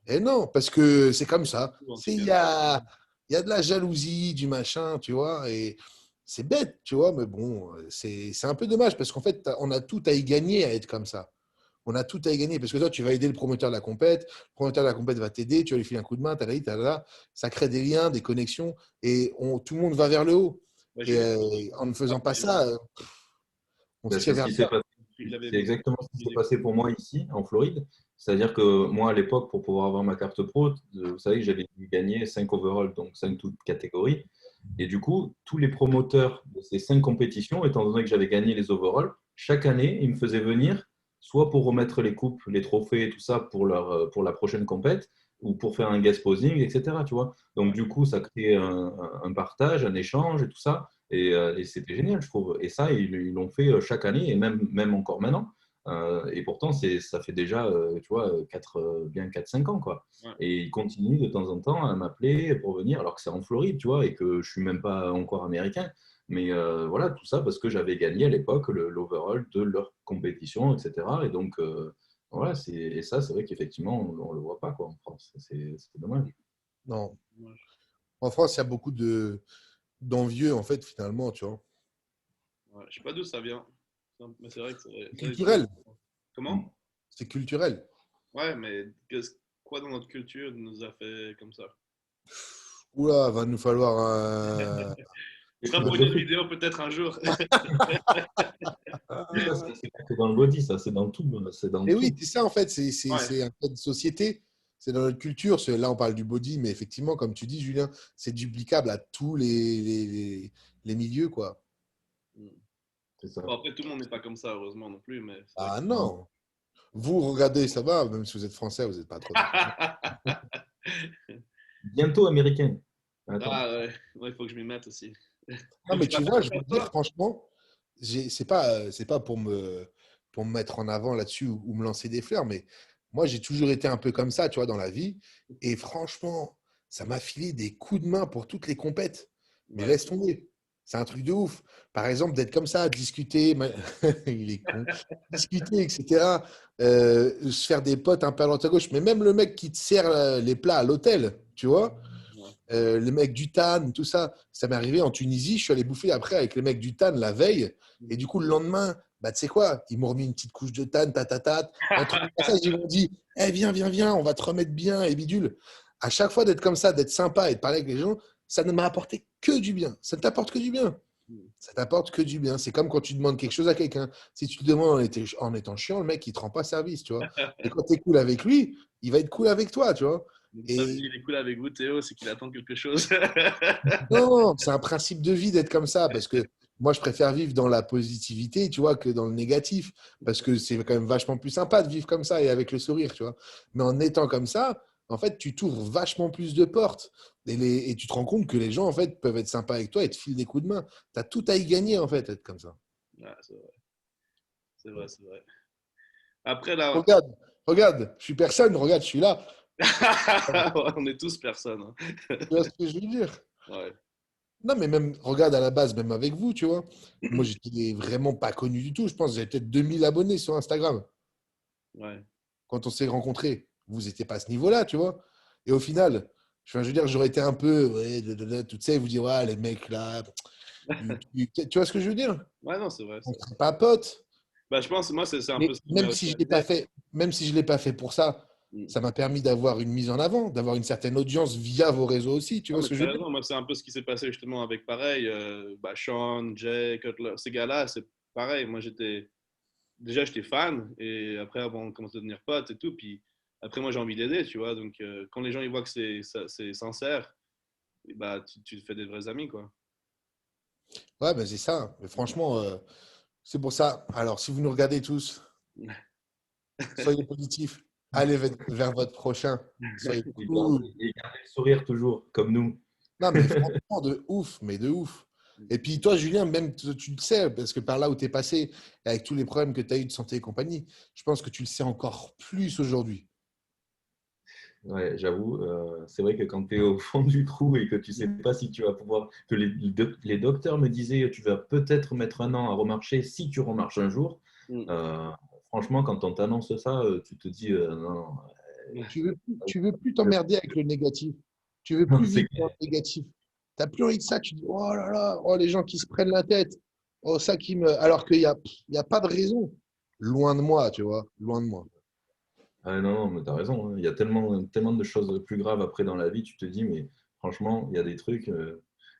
Et non, parce que c'est comme ça. En tout C'est, cas. il y a de la jalousie, du machin, tu vois, et c'est bête, tu vois, mais bon, c'est un peu dommage parce qu'en fait, on a tout à y gagner à être comme ça. On a tout à y gagner parce que toi, tu vas aider le promoteur de la compète, le promoteur de la compète va t'aider, tu vas lui filer un coup de main, là, ça crée des liens, des connexions et tout le monde va vers le haut. Ouais, Et j'ai vu en ne faisant pas qu'il ça, on se Ben, tire c'est ce vers qui le s'est bas. passé. avait C'est mis une exactement ce qui s'est vidéo. passé pour moi ici, en Floride. C'est-à-dire que moi, à l'époque, pour pouvoir avoir ma carte pro, vous savez que j'avais dû gagner 5 overalls, donc 5 toutes catégories. Et du coup, tous les promoteurs de ces 5 compétitions, étant donné que j'avais gagné les overalls, chaque année, ils me faisaient venir soit pour remettre les coupes, les trophées et tout ça pour la prochaine compète, ou pour faire un guest posing, etc. Tu vois. Donc, Ouais. du coup, ça crée un partage, un échange et tout ça. Et c'était génial, je trouve. Et ça, ils l'ont fait chaque année et même encore maintenant. Et pourtant, ça fait déjà, tu vois, bien 4-5 ans, quoi. Ouais. Et ils continuent de temps en temps à m'appeler pour venir, alors que c'est en Floride, tu vois, et que je suis même pas encore américain. Mais voilà, tout ça parce que j'avais gagné à l'époque l'overall de leur compétition, etc. Et donc, voilà, et ça, c'est vrai qu'effectivement, on ne le voit pas, quoi, en France. C'est dommage. Non. Ouais. En France, il y a beaucoup d'envieux, en fait, finalement, tu vois. Ouais. Je sais pas d'où ça vient. Mais c'est vrai que C'est ça, culturel. Mm. comment? C'est culturel. Ouais, mais quoi dans notre culture nous a fait comme ça? Oula, va nous falloir On fera Mais pour une autre surtout, vidéo peut-être un jour. ça, c'est pas que dans le body, ça, c'est dans tout. C'est dans Et oui, tout. c'est ça, en fait. Ouais. C'est un fait de société. C'est dans notre culture. Là, on parle du body, mais effectivement, comme tu dis, Julien, c'est duplicable à tous les milieux, quoi. Mm. C'est ça. Bon, après, tout le monde n'est pas comme ça, heureusement non plus, mais c'est vrai Ah Non. non. Vous, regardez, ça va, même si vous êtes français, vous n'êtes pas trop d'accord. que... Bientôt américain. Attends. Ah ouais, ouais, il faut que je m'y mette aussi. Non, Donc, mais tu vas tu faire vois, quoi je veux faire dire, toi? franchement, c'est pas pour me mettre en avant là-dessus ou me lancer des fleurs, mais moi, j'ai toujours été un peu comme ça, tu vois, dans la vie. Et franchement, ça m'a filé des coups de main pour toutes les compètes. Mais Ouais. laisse tomber. C'est un truc de ouf. Par exemple, d'être comme ça, discuter, il est con, discuter, etc. Se faire des potes un peu à droite à gauche. Mais même le mec qui te sert les plats à l'hôtel, tu vois, Ouais. les mecs du TAN, tout ça. Ça m'est arrivé en Tunisie. Je suis allé bouffer après avec les mecs du TAN la veille. Et du coup, le lendemain, bah, tu sais quoi, ils m'ont remis une petite couche de TAN, tatatat. Entre les passages, ils m'ont dit eh, viens, viens, viens, on va te remettre bien et bidule. À chaque fois d'être comme ça, d'être sympa et de parler avec les gens, ça ne m'a apporté que du bien. Ça ne t'apporte que du bien. Ça t'apporte que du bien. C'est comme quand tu demandes quelque chose à quelqu'un. Si tu te demandes en étant chiant, le mec, il ne te rend pas service, tu vois. Et quand tu es cool avec lui, il va être cool avec toi, tu vois. Donc ça, Et s'il est cool avec vous, Théo, c'est qu'il attend quelque chose. non, c'est un principe de vie d'être comme ça, parce que moi, je préfère vivre dans la positivité, tu vois, que dans le négatif, parce que c'est quand même vachement plus sympa de vivre comme ça et avec le sourire, tu vois. Mais en étant comme ça, en fait, tu t'ouvres vachement plus de portes et tu te rends compte que les gens, en fait, peuvent être sympas avec toi et te filent des coups de main. Tu as tout à y gagner, en fait, être comme ça. Ouais, c'est vrai, c'est vrai, c'est vrai. Après, là, Regarde, regarde, je suis personne, regarde, je suis là. on est tous personnes, hein. Tu vois ce que je veux dire? Ouais, Non, mais même, regarde à la base, même avec vous, tu vois. Moi, j'étais vraiment pas connu du tout. Je pense que j'avais peut-être 2000 abonnés sur Instagram. ouais. Quand on s'est rencontrés, vous n'étiez pas à ce niveau-là, tu vois. Et au final, je veux dire, j'aurais été un peu, ouais, tu sais, vous dire, ouais, les mecs là, tu vois ce que je veux dire? Ouais, non, c'est vrai, On c'est ne vrai. serait pas potes. Bah, je pense, moi, c'est un Mais peu ce qui m'a aussi aidé. même si je l'ai pas fait pour ça, Mm. ça m'a permis d'avoir une mise en avant, d'avoir une certaine audience via vos réseaux aussi. Tu Non, vois mais ce que je t'as veux dire? raison, moi, c'est un peu ce qui s'est passé justement avec pareil, bah, Sean, Jay, Cutler, ces gars-là, c'est pareil. Moi, j'étais fan, et après, on commence à devenir potes et tout, puis après, moi, j'ai envie d'aider, tu vois. Donc, quand les gens ils voient que c'est sincère, et bah, tu te fais des vrais amis, quoi. Ouais, ben c'est ça. Mais franchement, c'est pour ça. Alors, si vous nous regardez tous, soyez positifs. Allez vers votre prochain. Soyez cool. Et gardez le sourire toujours, comme nous. Non, mais franchement, de ouf, mais de ouf. Et puis toi, Julien, même tu le sais, parce que par là où tu es passé, avec tous les problèmes que tu as eu de santé et compagnie, je pense que tu le sais encore plus aujourd'hui. Ouais, j'avoue, c'est vrai que quand tu es au fond du trou et que tu sais pas si tu vas pouvoir, que les docteurs me disaient tu vas peut-être mettre un an à remarcher si tu remarches un jour. Mm. Euh, Franchement, quand on t'annonce ça, tu te dis non, Tu veux plus t'emmerder avec le négatif. Tu veux non, plus c'est vivre dans le négatif. Tu n'as plus envie de ça. Tu dis, oh là là, oh, les gens qui se prennent la tête. Oh, ça qui me. Alors il y a pas de raison. Loin de moi, tu vois. Loin de moi. Non, non, mais tu as raison, hein. Il y a tellement de choses plus graves après dans la vie, tu te dis, mais franchement, il y a des trucs.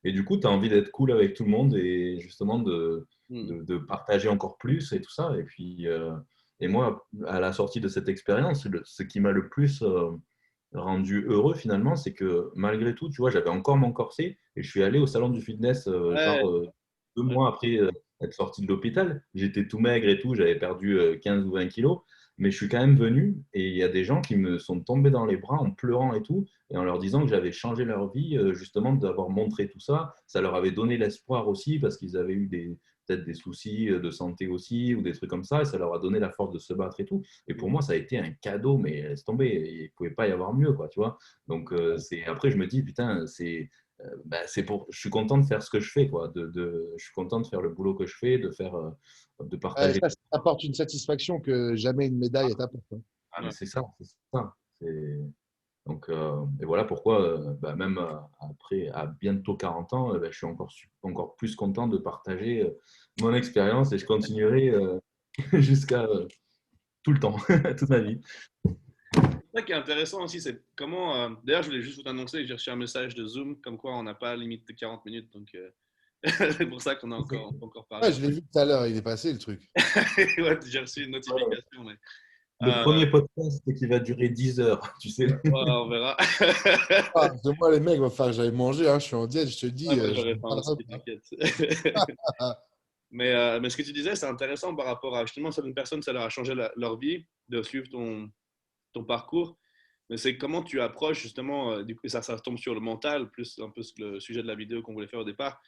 Et du coup, tu as envie d'être cool avec tout le monde et justement Mm. de partager encore plus et tout ça. Et puis, et moi, à la sortie de cette expérience, ce qui m'a le plus rendu heureux finalement, c'est que malgré tout, tu vois, j'avais encore mon corset et je suis allé au salon du fitness, Ouais, genre 2 mois après être sorti de l'hôpital. J'étais tout maigre et tout, j'avais perdu 15 ou 20 kilos. Mais je suis quand même venu et il y a des gens qui me sont tombés dans les bras en pleurant et tout, et en leur disant que j'avais changé leur vie, justement d'avoir montré tout ça. Ça leur avait donné l'espoir aussi parce qu'ils avaient eu peut-être des soucis de santé aussi ou des trucs comme ça, et ça leur a donné la force de se battre et tout. Et pour moi, ça a été un cadeau, mais laisse tomber, il ne pouvait pas y avoir mieux, quoi, tu vois. Donc, après, je me dis, putain, je suis content de faire ce que je fais, quoi. Je suis content de faire le boulot que je fais, de partager. Ça apporte une satisfaction que jamais une médaille t'apporte. Ah, mais c'est ça, c'est ça. Donc, et voilà pourquoi, même après, à bientôt 40 ans, je suis encore plus content de partager mon expérience et je continuerai jusqu'à tout le temps, toute ma vie. Ça qui est intéressant aussi, c'est comment. D'ailleurs, je voulais juste vous annoncer que j'ai reçu un message de Zoom comme quoi on n'a pas limite de 40 minutes. Donc, c'est pour ça qu'on a on peut encore parler. Ouais, je l'ai vu tout à l'heure, il est passé le truc. Ouais, j'ai reçu une notification. Mais, Le premier podcast qui va durer 10 heures, tu sais. ouais, on verra. Moi, les mecs, il va falloir que j'aille manger. Hein, je suis en diète, je te dis. Ouais, moi, Je j'aurais ne faim parlerai aussi, pas. t'inquiète. Mais ce que tu disais, c'est intéressant par rapport à justement certaines personnes, ça leur a changé leur vie de suivre ton parcours. Mais c'est comment tu approches justement, du coup, ça tombe sur le mental, plus un peu le sujet de la vidéo qu'on voulait faire au départ.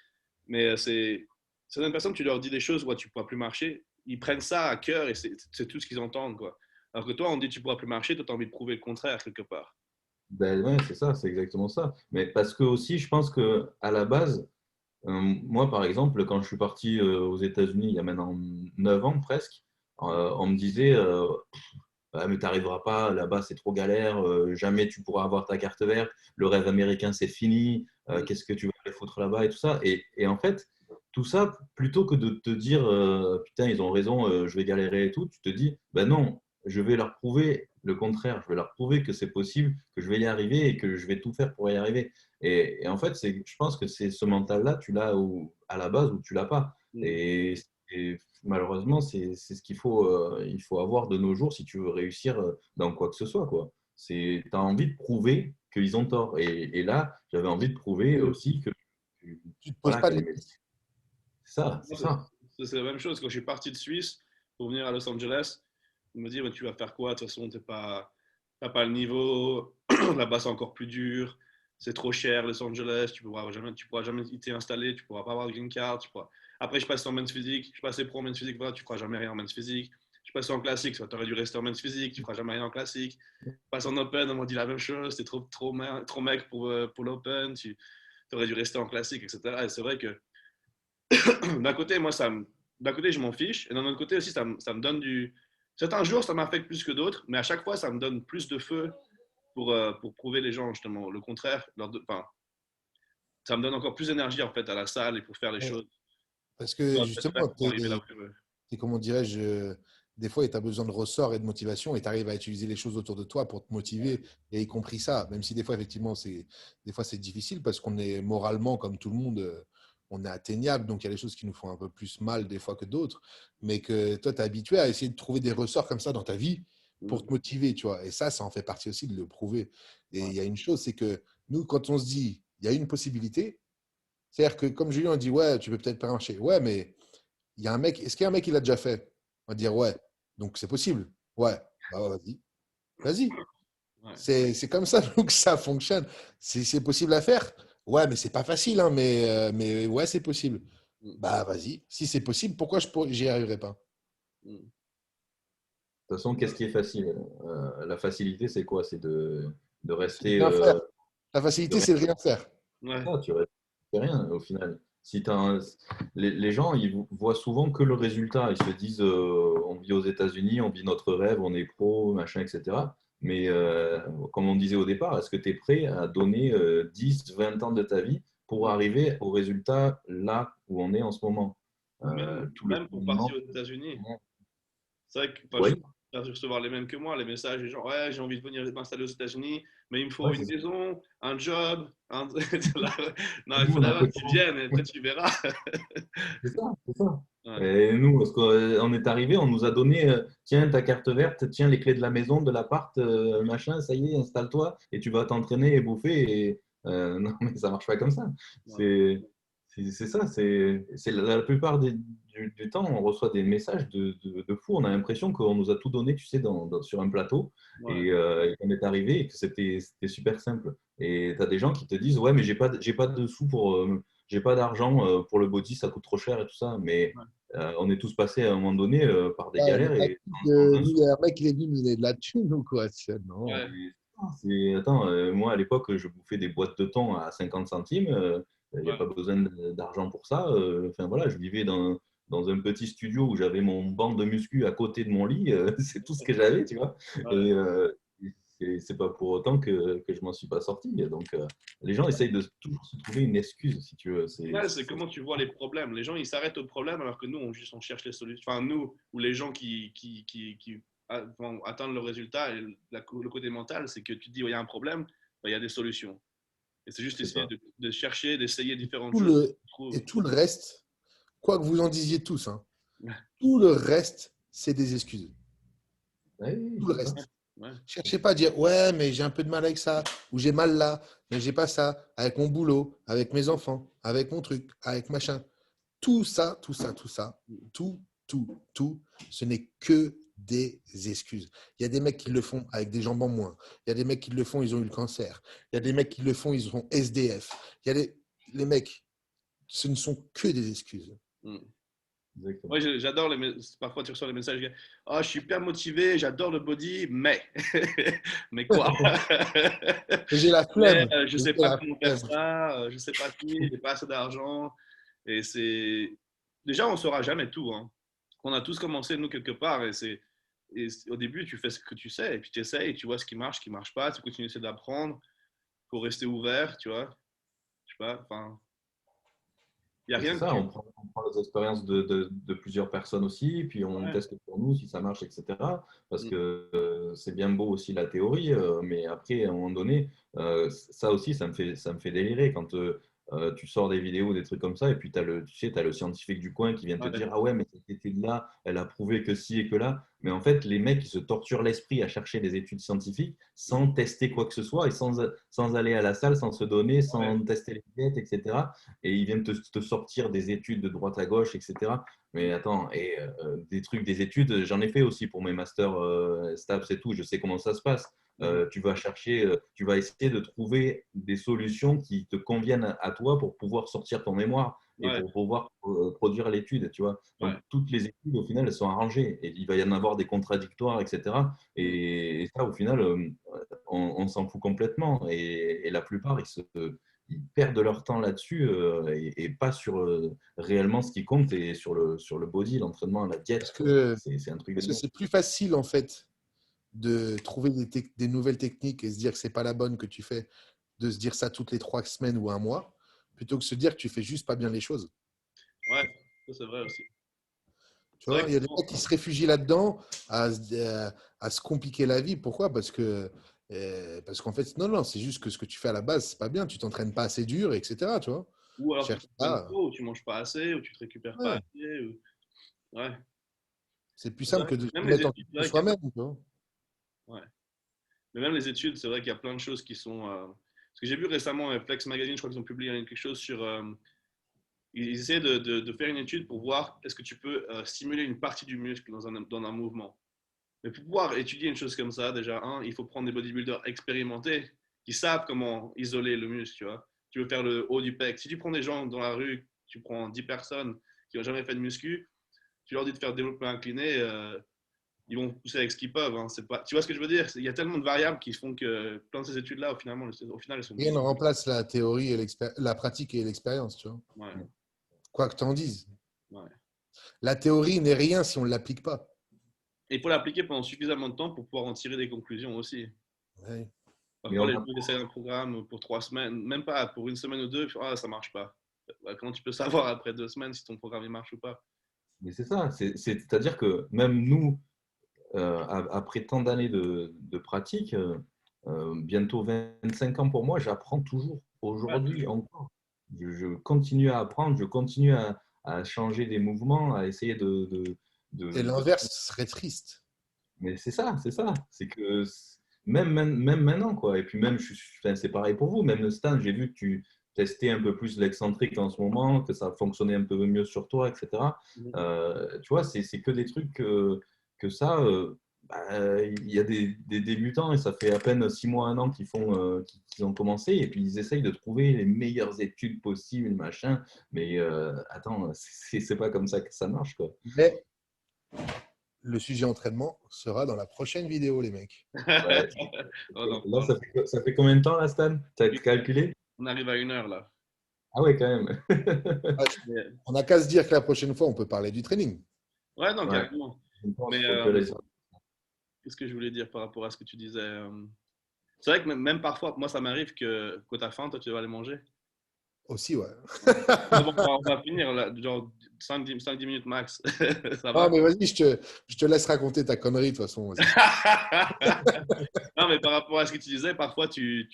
Mais c'est certaines personnes, tu leur dis des choses où tu ne pourras plus marcher, ils prennent ça à cœur et c'est tout ce qu'ils entendent, quoi. Alors que toi, on dit tu ne pourras plus marcher, toi, tu as envie de prouver le contraire quelque part. Ben ouais, c'est ça, c'est exactement ça. Mais parce que aussi, je pense que à la base, moi, par exemple, quand je suis parti aux États-Unis il y a maintenant 9 ans presque, on me disait ah, mais tu n'arriveras pas, là-bas c'est trop galère, jamais tu pourras avoir ta carte verte, le rêve américain c'est fini, qu'est-ce que tu vas aller foutre là-bas et tout ça. Et en fait, tout ça, plutôt que de te dire putain, ils ont raison, je vais galérer et tout, tu te dis ben non, je vais leur prouver le contraire, je vais leur prouver que c'est possible, que je vais y arriver et que je vais tout faire pour y arriver. Et en fait, je pense que c'est ce mental-là, tu l'as à la base ou tu l'as pas. Mm. Et malheureusement, c'est ce il faut avoir de nos jours si tu veux réussir dans quoi que ce soit, quoi. Tu as envie de prouver qu'ils ont tort. Et là, j'avais envie de prouver aussi que, Tu ne te poses voilà, pas que de les limite. médecins. C'est ça, c'est ça. C'est la même chose. Quand je suis parti de Suisse pour venir à Los Angeles, on me dit mais tu vas faire quoi? De toute façon, t'as pas le niveau. Là-bas, c'est encore plus dur. C'est trop cher, Los Angeles. Tu pourras jamais t'y installer. Tu pourras pas avoir de green card. Après, je passe en men's physique. Je passais pro en men's physique. Voilà, tu feras jamais rien en men's physique. Je passe en classique. Tu aurais dû rester en men's physique. Tu feras jamais rien en classique. Je passe en open. On m'a dit la même chose. T'es trop mec pour l'open. Tu aurais dû rester en classique, etc. Et c'est vrai que d'un côté, d'un côté, je m'en fiche, et d'un autre côté aussi, ça me donne du. Certains jours, ça m'affecte plus que d'autres, mais à chaque fois, ça me donne plus de feu pour prouver les gens, justement. Le contraire, enfin, ça me donne encore plus d'énergie, en fait, à la salle et pour faire les Ouais. choses. Parce Pour que faire justement, pour arriver là où je veux. comment dirais-je, des fois, tu as besoin de ressort et de motivation et tu arrives à utiliser les choses autour de toi pour te motiver, et y compris ça. Même si des fois, effectivement, des fois, c'est difficile parce qu'on est moralement, comme tout le monde, on est atteignable. Donc, il y a des choses qui nous font un peu plus mal des fois que d'autres. Mais que toi, tu es habitué à essayer de trouver des ressorts comme ça dans ta vie pour Mm. te motiver, tu vois. Et ça en fait partie aussi de le prouver. Et Ouais. il y a une chose, c'est que nous, quand on se dit, il y a une possibilité, c'est-à-dire que comme Julien dit, ouais, tu peux peut-être pas marcher. Ouais, mais il y a un mec, est-ce qu'il y a un mec qui l'a déjà fait? On va dire ouais, donc c'est possible. Ouais, bah ouais, vas-y, vas-y. Ouais. C'est comme ça donc, que ça fonctionne. C'est possible à faire? Ouais, mais c'est pas facile, hein, mais ouais, c'est possible. Mm. Bah vas-y, si c'est possible, pourquoi j'y arriverai pas? Mm. De toute façon, qu'est-ce qui est facile? La facilité, c'est quoi? C'est de C'est de rester. rien faire. La De facilité, rien. c'est de rien faire. Ouais. Ah, tu restes rien au final. Si les gens, ils voient souvent que le résultat. Ils se disent, on vit aux États-Unis, on vit notre rêve, on est pro, machin, etc. Mais comme on disait au départ, est-ce que tu es prêt à donner 10, 20 ans de ta vie pour arriver au résultat là où on est en ce moment? Tout le Même pour cheminement. partir aux États-Unis. C'est vrai que enfin, Oui, je vais recevoir les mêmes que moi, les messages des gens, ouais, j'ai envie de venir m'installer aux États-Unis, mais il me faut ouais, une c'est ça. maison, un job. Non, il Nous, faut on a d'abord fait que tu comment? viennes et après tu verras. C'est ça, c'est ça. Ouais, Et nous, parce qu'on est arrivé, on nous a donné, tiens, ta carte verte, tiens, les clés de la maison, de l'appart, machin, ça y est, installe-toi et tu vas t'entraîner et bouffer. Et, non, mais ça marche pas comme ça. ouais. C'est, C'est ça, c'est la plupart du temps, on reçoit des messages de fous. On a l'impression qu'on nous a tout donné, tu sais, sur un plateau Ouais. et qu'on est arrivé et que c'était super simple. Et tu as des gens qui te disent, ouais, mais j'ai pas de sous j'ai pas d'argent pour le body, ça coûte trop cher et tout ça. Mais Ouais. on est tous passés à un moment donné par des Ouais, on est galères pas et tous, sans un lui, sou. un mec, il est venu me donner de la thune ou quoi? Non. Ouais. Attends, moi à l'époque, je bouffais des boîtes de thon à 50 centimes. Il n'y a Ouais. pas besoin d'argent pour ça. Enfin voilà, je vivais dans un petit studio où j'avais mon banc de muscu à côté de mon lit. C'est tout ce que j'avais, tu vois. Ouais. Et c'est pas pour autant que je m'en suis pas sorti. Donc les gens essayent de toujours se trouver une excuse, si tu veux. Ouais, c'est comment tu vois les problèmes. Les gens, ils s'arrêtent au problème alors que nous, on cherche les solutions. Enfin, nous, ou les gens qui vont atteindre le résultat, et le côté mental, c'est que tu te dis, oh, il y a un problème, ben, il y a des solutions. Et c'est juste C'est essayer ça. de chercher, d'essayer différentes Tout choses. le, Tu trouves. et tout le reste, quoi que vous en disiez tous, hein, tout le reste, c'est des excuses. Oui, Tout le c'est ça. reste. Ouais. Cherchez pas à dire ouais, mais j'ai un peu de mal avec ça, ou j'ai mal là, mais j'ai pas ça, avec mon boulot, avec mes enfants, avec mon truc, avec machin. Tout ça, tout ça, tout ça, tout, ce n'est que des excuses. Il y a des mecs qui le font avec des jambes en moins. Il y a des mecs qui le font, ils ont eu le cancer. Il y a des mecs qui le font, ils sont SDF. Il y a les mecs, ce ne sont que des excuses. Mm. Exactement. Moi, j'adore parfois tu reçois les messages, oh, je suis hyper motivé, j'adore le body, mais mais quoi? J'ai la Mais flemme. je J'ai sais pas la comment faire flemme. ça, je sais pas si, j'ai pas assez d'argent. Et c'est déjà on saura jamais tout, hein. On a tous commencé nous quelque part au début tu fais ce que tu sais et puis tu essayes, tu vois ce qui marche pas, tu continues d'essayer d'apprendre, faut rester ouvert, tu vois. Je sais pas, enfin, il y a Et c'est rien ça, qui on prend les expériences de plusieurs personnes aussi, puis on ouais. teste pour nous si ça marche, etc. Parce Mm. que c'est bien beau aussi la théorie, mais après, à un moment donné, ça aussi, ça me fait délirer quand tu sors des vidéos, des trucs comme ça, et puis tu sais, as le scientifique du coin qui vient te Ouais. dire, ah ouais, mais cette étude-là, elle a prouvé que ci et que là. Mais en fait, les mecs, ils se torturent l'esprit à chercher des études scientifiques sans tester quoi que ce soit et sans aller à la salle, sans se donner, Ouais. sans tester les diètes, etc. Et ils viennent te sortir des études de droite à gauche, etc. Mais attends, et des trucs, des études, j'en ai fait aussi pour mes masters STAPS et tout, je sais comment ça se passe. Mm. Tu vas chercher, tu vas essayer de trouver des solutions qui te conviennent à toi pour pouvoir sortir ton mémoire et Ouais. pour pouvoir produire l'étude, tu vois. Ouais. Donc, toutes les études, au final, elles sont arrangées et il va y en avoir des contradictoires, etc. Mm. Et ça, au final, on s'en fout complètement. Et la plupart, ils perdent leur temps là-dessus et pas sur réellement ce qui compte et sur le body, l'entraînement, la Parce diète, quoi. que C'est un truc de parce que dingue. c'est plus facile, en fait, de trouver des nouvelles techniques et se dire que c'est pas la bonne que tu fais, de se dire ça toutes les 3 semaines ou un mois, plutôt que se dire que tu fais juste pas bien les choses. Ouais, ça c'est vrai aussi. Tu C'est vrai vois, que il y a des mecs qui se réfugient là-dedans à se compliquer la vie. Pourquoi? Parce qu'en fait, non, c'est juste que ce que tu fais à la base, c'est pas bien. Tu t'entraînes pas assez dur, etc. Tu vois? ou alors tu Cherche t'entraînes pas. trop, ou tu manges pas assez, ou tu te récupères pas Ouais. assez. Ouais, C'est plus c'est simple vrai. que de se Même les mettre en études, c'est question vrai qu'il y soi-même. Tu vois? a... ouais. Mais même les études, c'est vrai qu'il y a plein de choses qui sont. Parce que j'ai vu récemment Flex Magazine, je crois qu'ils ont publié quelque chose sur. Ils essaient de faire une étude pour voir est-ce que tu peux stimuler une partie du muscle dans un mouvement. Mais pour pouvoir étudier une chose comme ça, déjà, il faut prendre des bodybuilders expérimentés qui savent comment isoler le muscle, tu vois. Tu veux faire le haut du pec. Si tu prends des gens dans la rue, tu prends 10 personnes qui n'ont jamais fait de muscu, tu leur dis de faire développement incliné, ils vont pousser avec ce qu'ils peuvent, hein. C'est pas... Tu vois ce que je veux dire? Il y a tellement de variables qui font que plein de ces études-là, au final, elles sont Rien ne bullshit. remplace la théorie et la pratique et l'expérience. Tu vois? Ouais, Quoi que tu en dises. ouais. La théorie n'est rien si on ne l'applique pas. Et il faut l'appliquer pendant suffisamment de temps pour pouvoir en tirer des conclusions aussi. Ouais. Mais Parfois, on les a, gens essaient un programme pour 3 semaines, même pas pour une semaine ou deux, ah, ça marche pas. Ouais, comment tu peux savoir après 2 semaines si ton programme il marche ou pas? mais c'est ça, c'est-à-dire que même nous, après tant d'années de pratique, bientôt 25 ans pour moi, j'apprends toujours Ouais, aujourd'hui toujours. encore. Je continue à apprendre, je continue à changer des mouvements, à essayer Et de l'inverse serait triste. Mais c'est ça, c'est ça. C'est que même maintenant, quoi. Et puis même, enfin, c'est pareil pour vous, même le stand, j'ai vu que tester un peu plus l'excentrique en ce moment, que ça fonctionnait un peu mieux sur toi, etc. Tu vois, c'est que des trucs que ça, il y a des débutants et ça fait à peine 6 mois, 1 an qu'ils ont commencé et puis ils essayent de trouver les meilleures études possibles, machin. Mais attends, c'est pas comme ça que ça marche, quoi. Mais le sujet entraînement sera dans la prochaine vidéo, les mecs. Ouais. Oh, non, Là, ça fait combien de temps, là, Stan? Tu as calculé? on arrive à 1 heure là. Ah ouais, quand même. Ah, Mais- on n'a qu'à se dire que la prochaine fois, on peut parler du training. Ouais, non, Ouais, carrément. je pense Mais que qu'est-ce que je voulais dire par rapport à ce que tu disais C'est vrai que même parfois, moi, ça m'arrive que quand tu as faim, toi, tu vas aller manger. Aussi, ouais. Mais bon, on va finir, là, genre 5-10 minutes max. Ça Non, va? mais vas-y, je te laisse raconter ta connerie, de toute façon. Vas-y. Non, mais par rapport à ce que tu disais, parfois, tu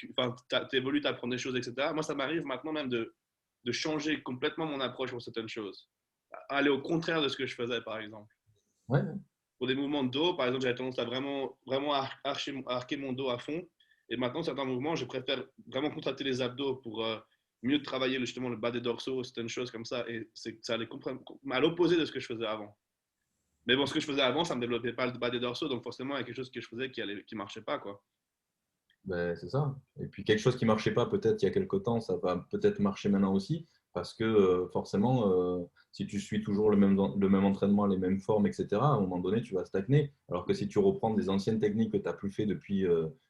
évolues, tu apprends des choses, etc. Moi, ça m'arrive maintenant même de changer complètement mon approche pour certaines choses. Aller au contraire de ce que je faisais, par exemple. ouais. Pour des mouvements de dos, par exemple, j'avais tendance à vraiment arquer mon dos à fond. Et maintenant, certains mouvements, je préfère vraiment contracter les abdos pour mieux travailler justement le bas des dorsaux, certaines choses comme ça. Et ça allait à l'opposé de ce que je faisais avant. Mais bon, ce que je faisais avant, ça ne me développait pas le bas des dorsaux. Donc forcément, il y a quelque chose que je faisais qui ne marchait pas, quoi. Ben, c'est ça. Et puis quelque chose qui marchait pas peut-être il y a quelque temps, ça va peut-être marcher maintenant aussi, parce que forcément, si tu suis toujours le même entraînement, les mêmes formes, etc., à un moment donné, tu vas stagner. Alors que si tu reprends des anciennes techniques que tu n'as plus fait depuis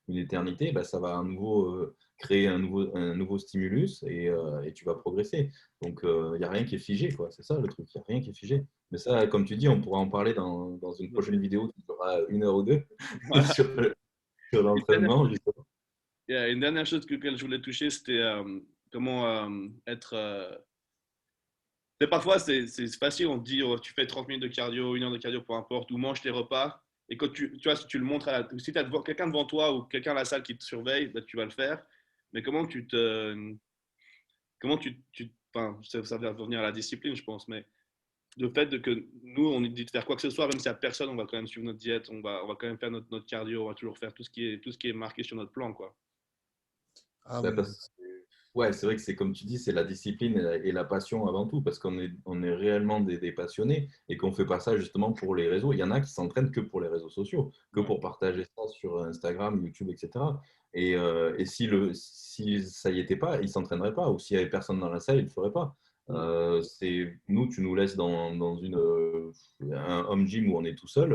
une éternité, ben, ça va à nouveau créer un nouveau stimulus et tu vas progresser. Donc, il n'y a rien qui est figé, quoi. C'est ça le truc, il n'y a rien qui est figé. Mais ça, comme tu dis, on pourra en parler dans une prochaine vidéo qui durera 1 heure ou 2 Voilà. sur, sur Une dernière, l'entraînement, justement. une dernière chose que je voulais toucher, c'était comment être. Mais parfois, c'est facile, on te dit, oh, tu fais 30 minutes de cardio, 1 heure de cardio, peu importe, ou mange tes repas. Et quand tu vois, si tu le montres si tu as quelqu'un devant toi ou quelqu'un à la salle qui te surveille, ben, tu vas le faire. Mais enfin, ça va revenir à la discipline, je pense, mais le fait que nous, on nous dit de faire quoi que ce soit, même si à personne, on va quand même suivre notre diète, on va quand même faire notre cardio, on va toujours faire tout ce qui est marqué sur notre plan, quoi. Ah, Bah, ouais, c'est vrai que c'est comme tu dis, c'est la discipline et la passion avant tout, parce qu'on est réellement des passionnés et qu'on ne fait pas ça justement pour les réseaux. Il y en a qui s'entraînent que pour les réseaux sociaux, que Ouais. pour partager ça sur Instagram, YouTube, etc. Et si ça y était pas, ils ne s'entraîneraient pas, ou s'il n'y avait personne dans la salle, ils ne le feraient pas. Nous, tu nous laisses dans un home gym où on est tout seul.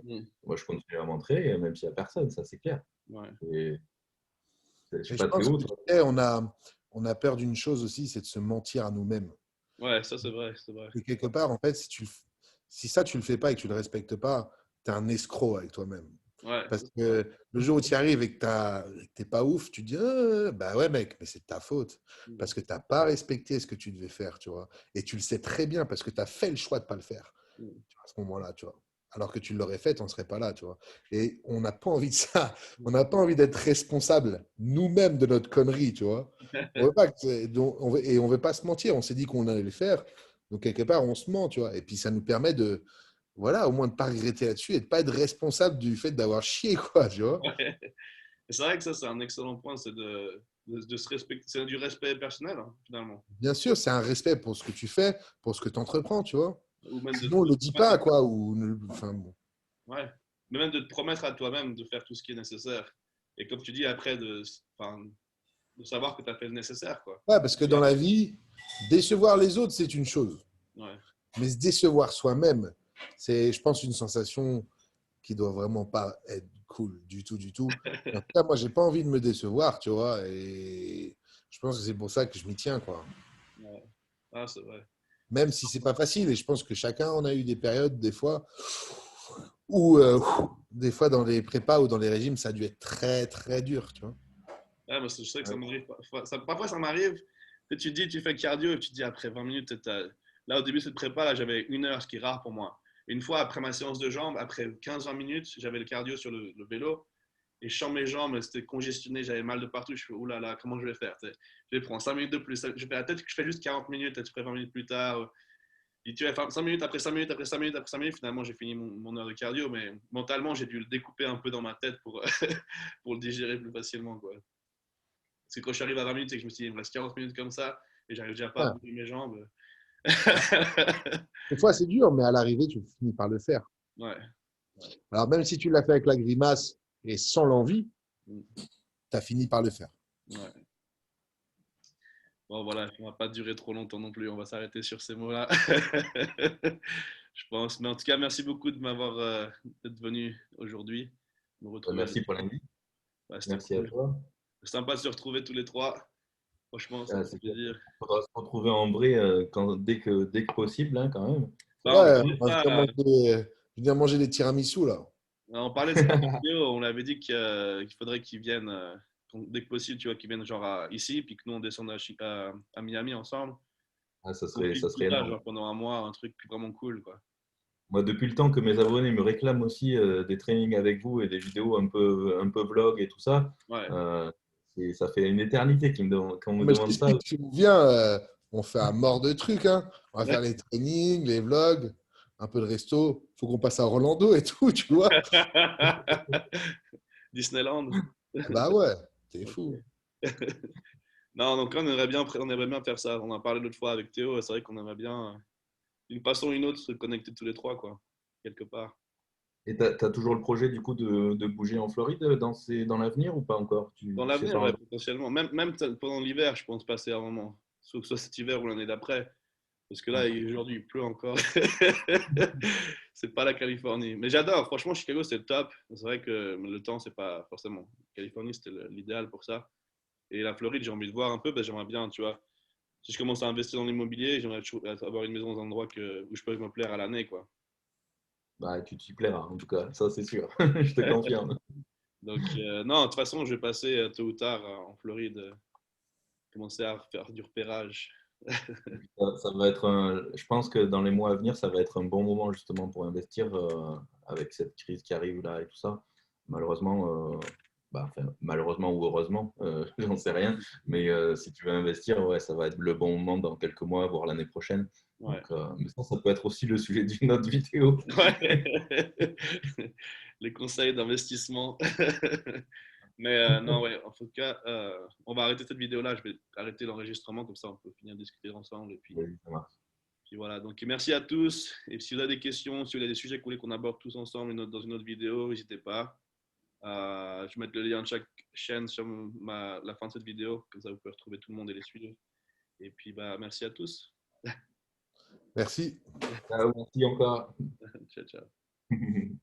Mm. Moi, je continue à m'entraîner, même s'il n'y a personne, ça c'est clair. Ouais. Et, je sais mais je pas, pense Théo, que tu toi. sais, on a peur d'une chose aussi, c'est de se mentir à nous-mêmes. Ouais, ça c'est vrai, c'est vrai. Et quelque part, en fait, si ça, tu le fais pas et que tu le respectes pas, tu es un escroc avec toi-même. Ouais, Parce ça, c'est vrai. que le jour où tu y arrives et que tu n'es pas ouf, tu te dis ah, bah ouais, mec, mais c'est de ta faute. Mm. Parce que tu n'as pas respecté ce que tu devais faire, tu vois. Et tu le sais très bien parce que tu as fait le choix de ne pas le faire Mm. tu vois, à ce moment-là, tu vois. Alors que tu l'aurais fait, on ne serait pas là, tu vois. Et on n'a pas envie de ça. On n'a pas envie d'être responsable nous-mêmes de notre connerie, tu vois. On veut pas et on veut pas se mentir. On s'est dit qu'on allait le faire. Donc, quelque part, on se ment, tu vois. Et puis, ça nous permet de, voilà, au moins de ne pas regretter là-dessus et de ne pas être responsable du fait d'avoir chié, quoi, tu vois. Ouais. Et c'est vrai que ça, c'est un excellent point, c'est de se respecter, c'est du respect personnel, hein, finalement. Bien sûr, c'est un respect pour ce que tu fais, pour ce que tu entreprends, tu vois. Ou même Sinon, on ne le dit pas, quoi. Enfin, bon. ouais. Mais même de te promettre à toi-même de faire tout ce qui est nécessaire. Et comme tu dis, après, enfin, de savoir que tu as fait le nécessaire, quoi. Ouais, parce que dans la vie, décevoir les autres, c'est une chose. Ouais. Mais se décevoir soi-même, c'est, je pense, une sensation qui doit vraiment pas être cool du tout, du tout. En tout cas, moi, j'ai pas envie de me décevoir, tu vois. Et je pense que c'est pour ça que je m'y tiens, quoi. Ouais. Ah, c'est vrai. Même si c'est pas facile. Et je pense que chacun on a eu des périodes, des fois, où, des fois, dans les prépas ou dans les régimes, ça a dû être très, très dur, tu vois. Ouais, mais je sais que ça Ouais. m'arrive parfois. Parfois, ça m'arrive que tu dis, tu fais le cardio et tu te dis après 20 minutes, là, au début de cette prépa, là, j'avais 1 heure, ce qui est rare pour moi. Une fois, après ma séance de jambes, après 15-20 minutes, j'avais le cardio sur le vélo. Et je sens mes jambes, c'était congestionné, j'avais mal de partout. Je fais, oulala, là là, comment je vais faire? Je vais prendre 5 minutes de plus. Je fais peut-être que je fais juste 40 minutes, peut-être que je fais 20 minutes plus tard. Et tu vas 5 minutes après 5 minutes, après 5 minutes, après 5 minutes. Finalement, j'ai fini mon heure de cardio, mais mentalement, j'ai dû le découper un peu dans ma tête pour, pour le digérer plus facilement, quoi. Parce que quand je suis arrivé à 20 minutes et que je me suis dit, il me reste 40 minutes comme ça, et j'arrive déjà pas à Ouais. bouger mes jambes. Des fois, c'est dur, mais à l'arrivée, tu finis par le faire. Ouais. Alors, même si tu l'as fait avec la grimace et sans l'envie, Mm. tu as fini par le faire. Ouais. Bon, voilà, on va pas durer trop longtemps non plus. On va s'arrêter sur ces mots-là. Je pense. Mais en tout cas, merci beaucoup de m'avoir d'être venu aujourd'hui, me retrouver. Merci pour l'invite. Ouais, c'était Merci à cool. toi. C'est sympa de se retrouver tous les trois. Franchement, ça Ah, fait c'est clair. plaisir. On faudra se retrouver en vrai dès que possible, hein, quand même. Bah, Ouais, on va venir manger des tiramisu, là. on parlait de ça avec Théo, on avait dit qu'il faudrait qu'ils viennent dès que possible, tu vois, qu'ils viennent genre ici, puis que nous on descende à Miami ensemble. Ah, On ça filme tout serait ça, énorme. genre pendant un mois, un truc vraiment cool, quoi. Moi, depuis le temps que mes abonnés me réclament aussi des trainings avec vous et des vidéos un peu vlog et tout ça, Ouais. euh, ça fait une éternité qu'on me Mais je demande ça. t'explique, tu viens, on fait un mort de trucs, hein. On va faire les trainings, les vlogs, un peu de resto. Faut qu'on passe à Rolando et tout, tu vois. Disneyland. Ah bah ouais, t'es Ok. fou. Non, donc on aimerait bien faire ça. On en a parlé l'autre fois avec Théo. C'est vrai qu'on aimerait bien, d'une façon ou une autre, se connecter tous les trois, quoi, quelque part. Et tu as toujours le projet du coup de bouger en Floride dans l'avenir ou pas encore? Dans Tu sais l'avenir, pas ouais, encore. potentiellement. Même pendant l'hiver, je pense passer un moment. Sauf que ce soit cet hiver ou l'année d'après. Parce que là, Ouais. aujourd'hui, il pleut encore. C'est pas la Californie. Mais j'adore. Franchement, Chicago, c'est le top. C'est vrai que le temps, c'est pas forcément. Californie, c'était l'idéal pour ça. Et la Floride, j'ai envie de voir un peu. J'aimerais bien, tu vois. Si je commence à investir dans l'immobilier, j'aimerais avoir une maison dans un endroit où je peux me plaire à l'année, quoi. Bah, tu t'y plairas en tout cas, ça c'est sûr. Je te confirme. Donc, non, de toute façon, je vais passer tôt ou tard en Floride, commencer à faire du repérage. Ça va être je pense que dans les mois à venir, ça va être un bon moment justement pour investir avec cette crise qui arrive là et tout ça. Malheureusement, malheureusement ou heureusement, j'en sais rien. Mais si tu veux investir, ouais, ça va être le bon moment dans quelques mois, voire l'année prochaine. Ouais. Donc, mais ça peut être aussi le sujet d'une autre vidéo. Ouais. Les conseils d'investissement. Mais non, ouais, en tout cas, on va arrêter cette vidéo-là. Je vais arrêter l'enregistrement, comme ça on peut finir de discuter ensemble. Et puis, Vas-y, ça marche. puis voilà. Donc merci à tous. Et si vous avez des questions, si vous avez des sujets que vous voulez qu'on aborde tous ensemble dans une autre vidéo, n'hésitez pas. Je vais mettre le lien de chaque chaîne sur la fin de cette vidéo. Comme ça, vous pouvez retrouver tout le monde et les suivre. Et puis, bah, merci à tous. Merci. Ciao, merci encore. Ciao, ciao.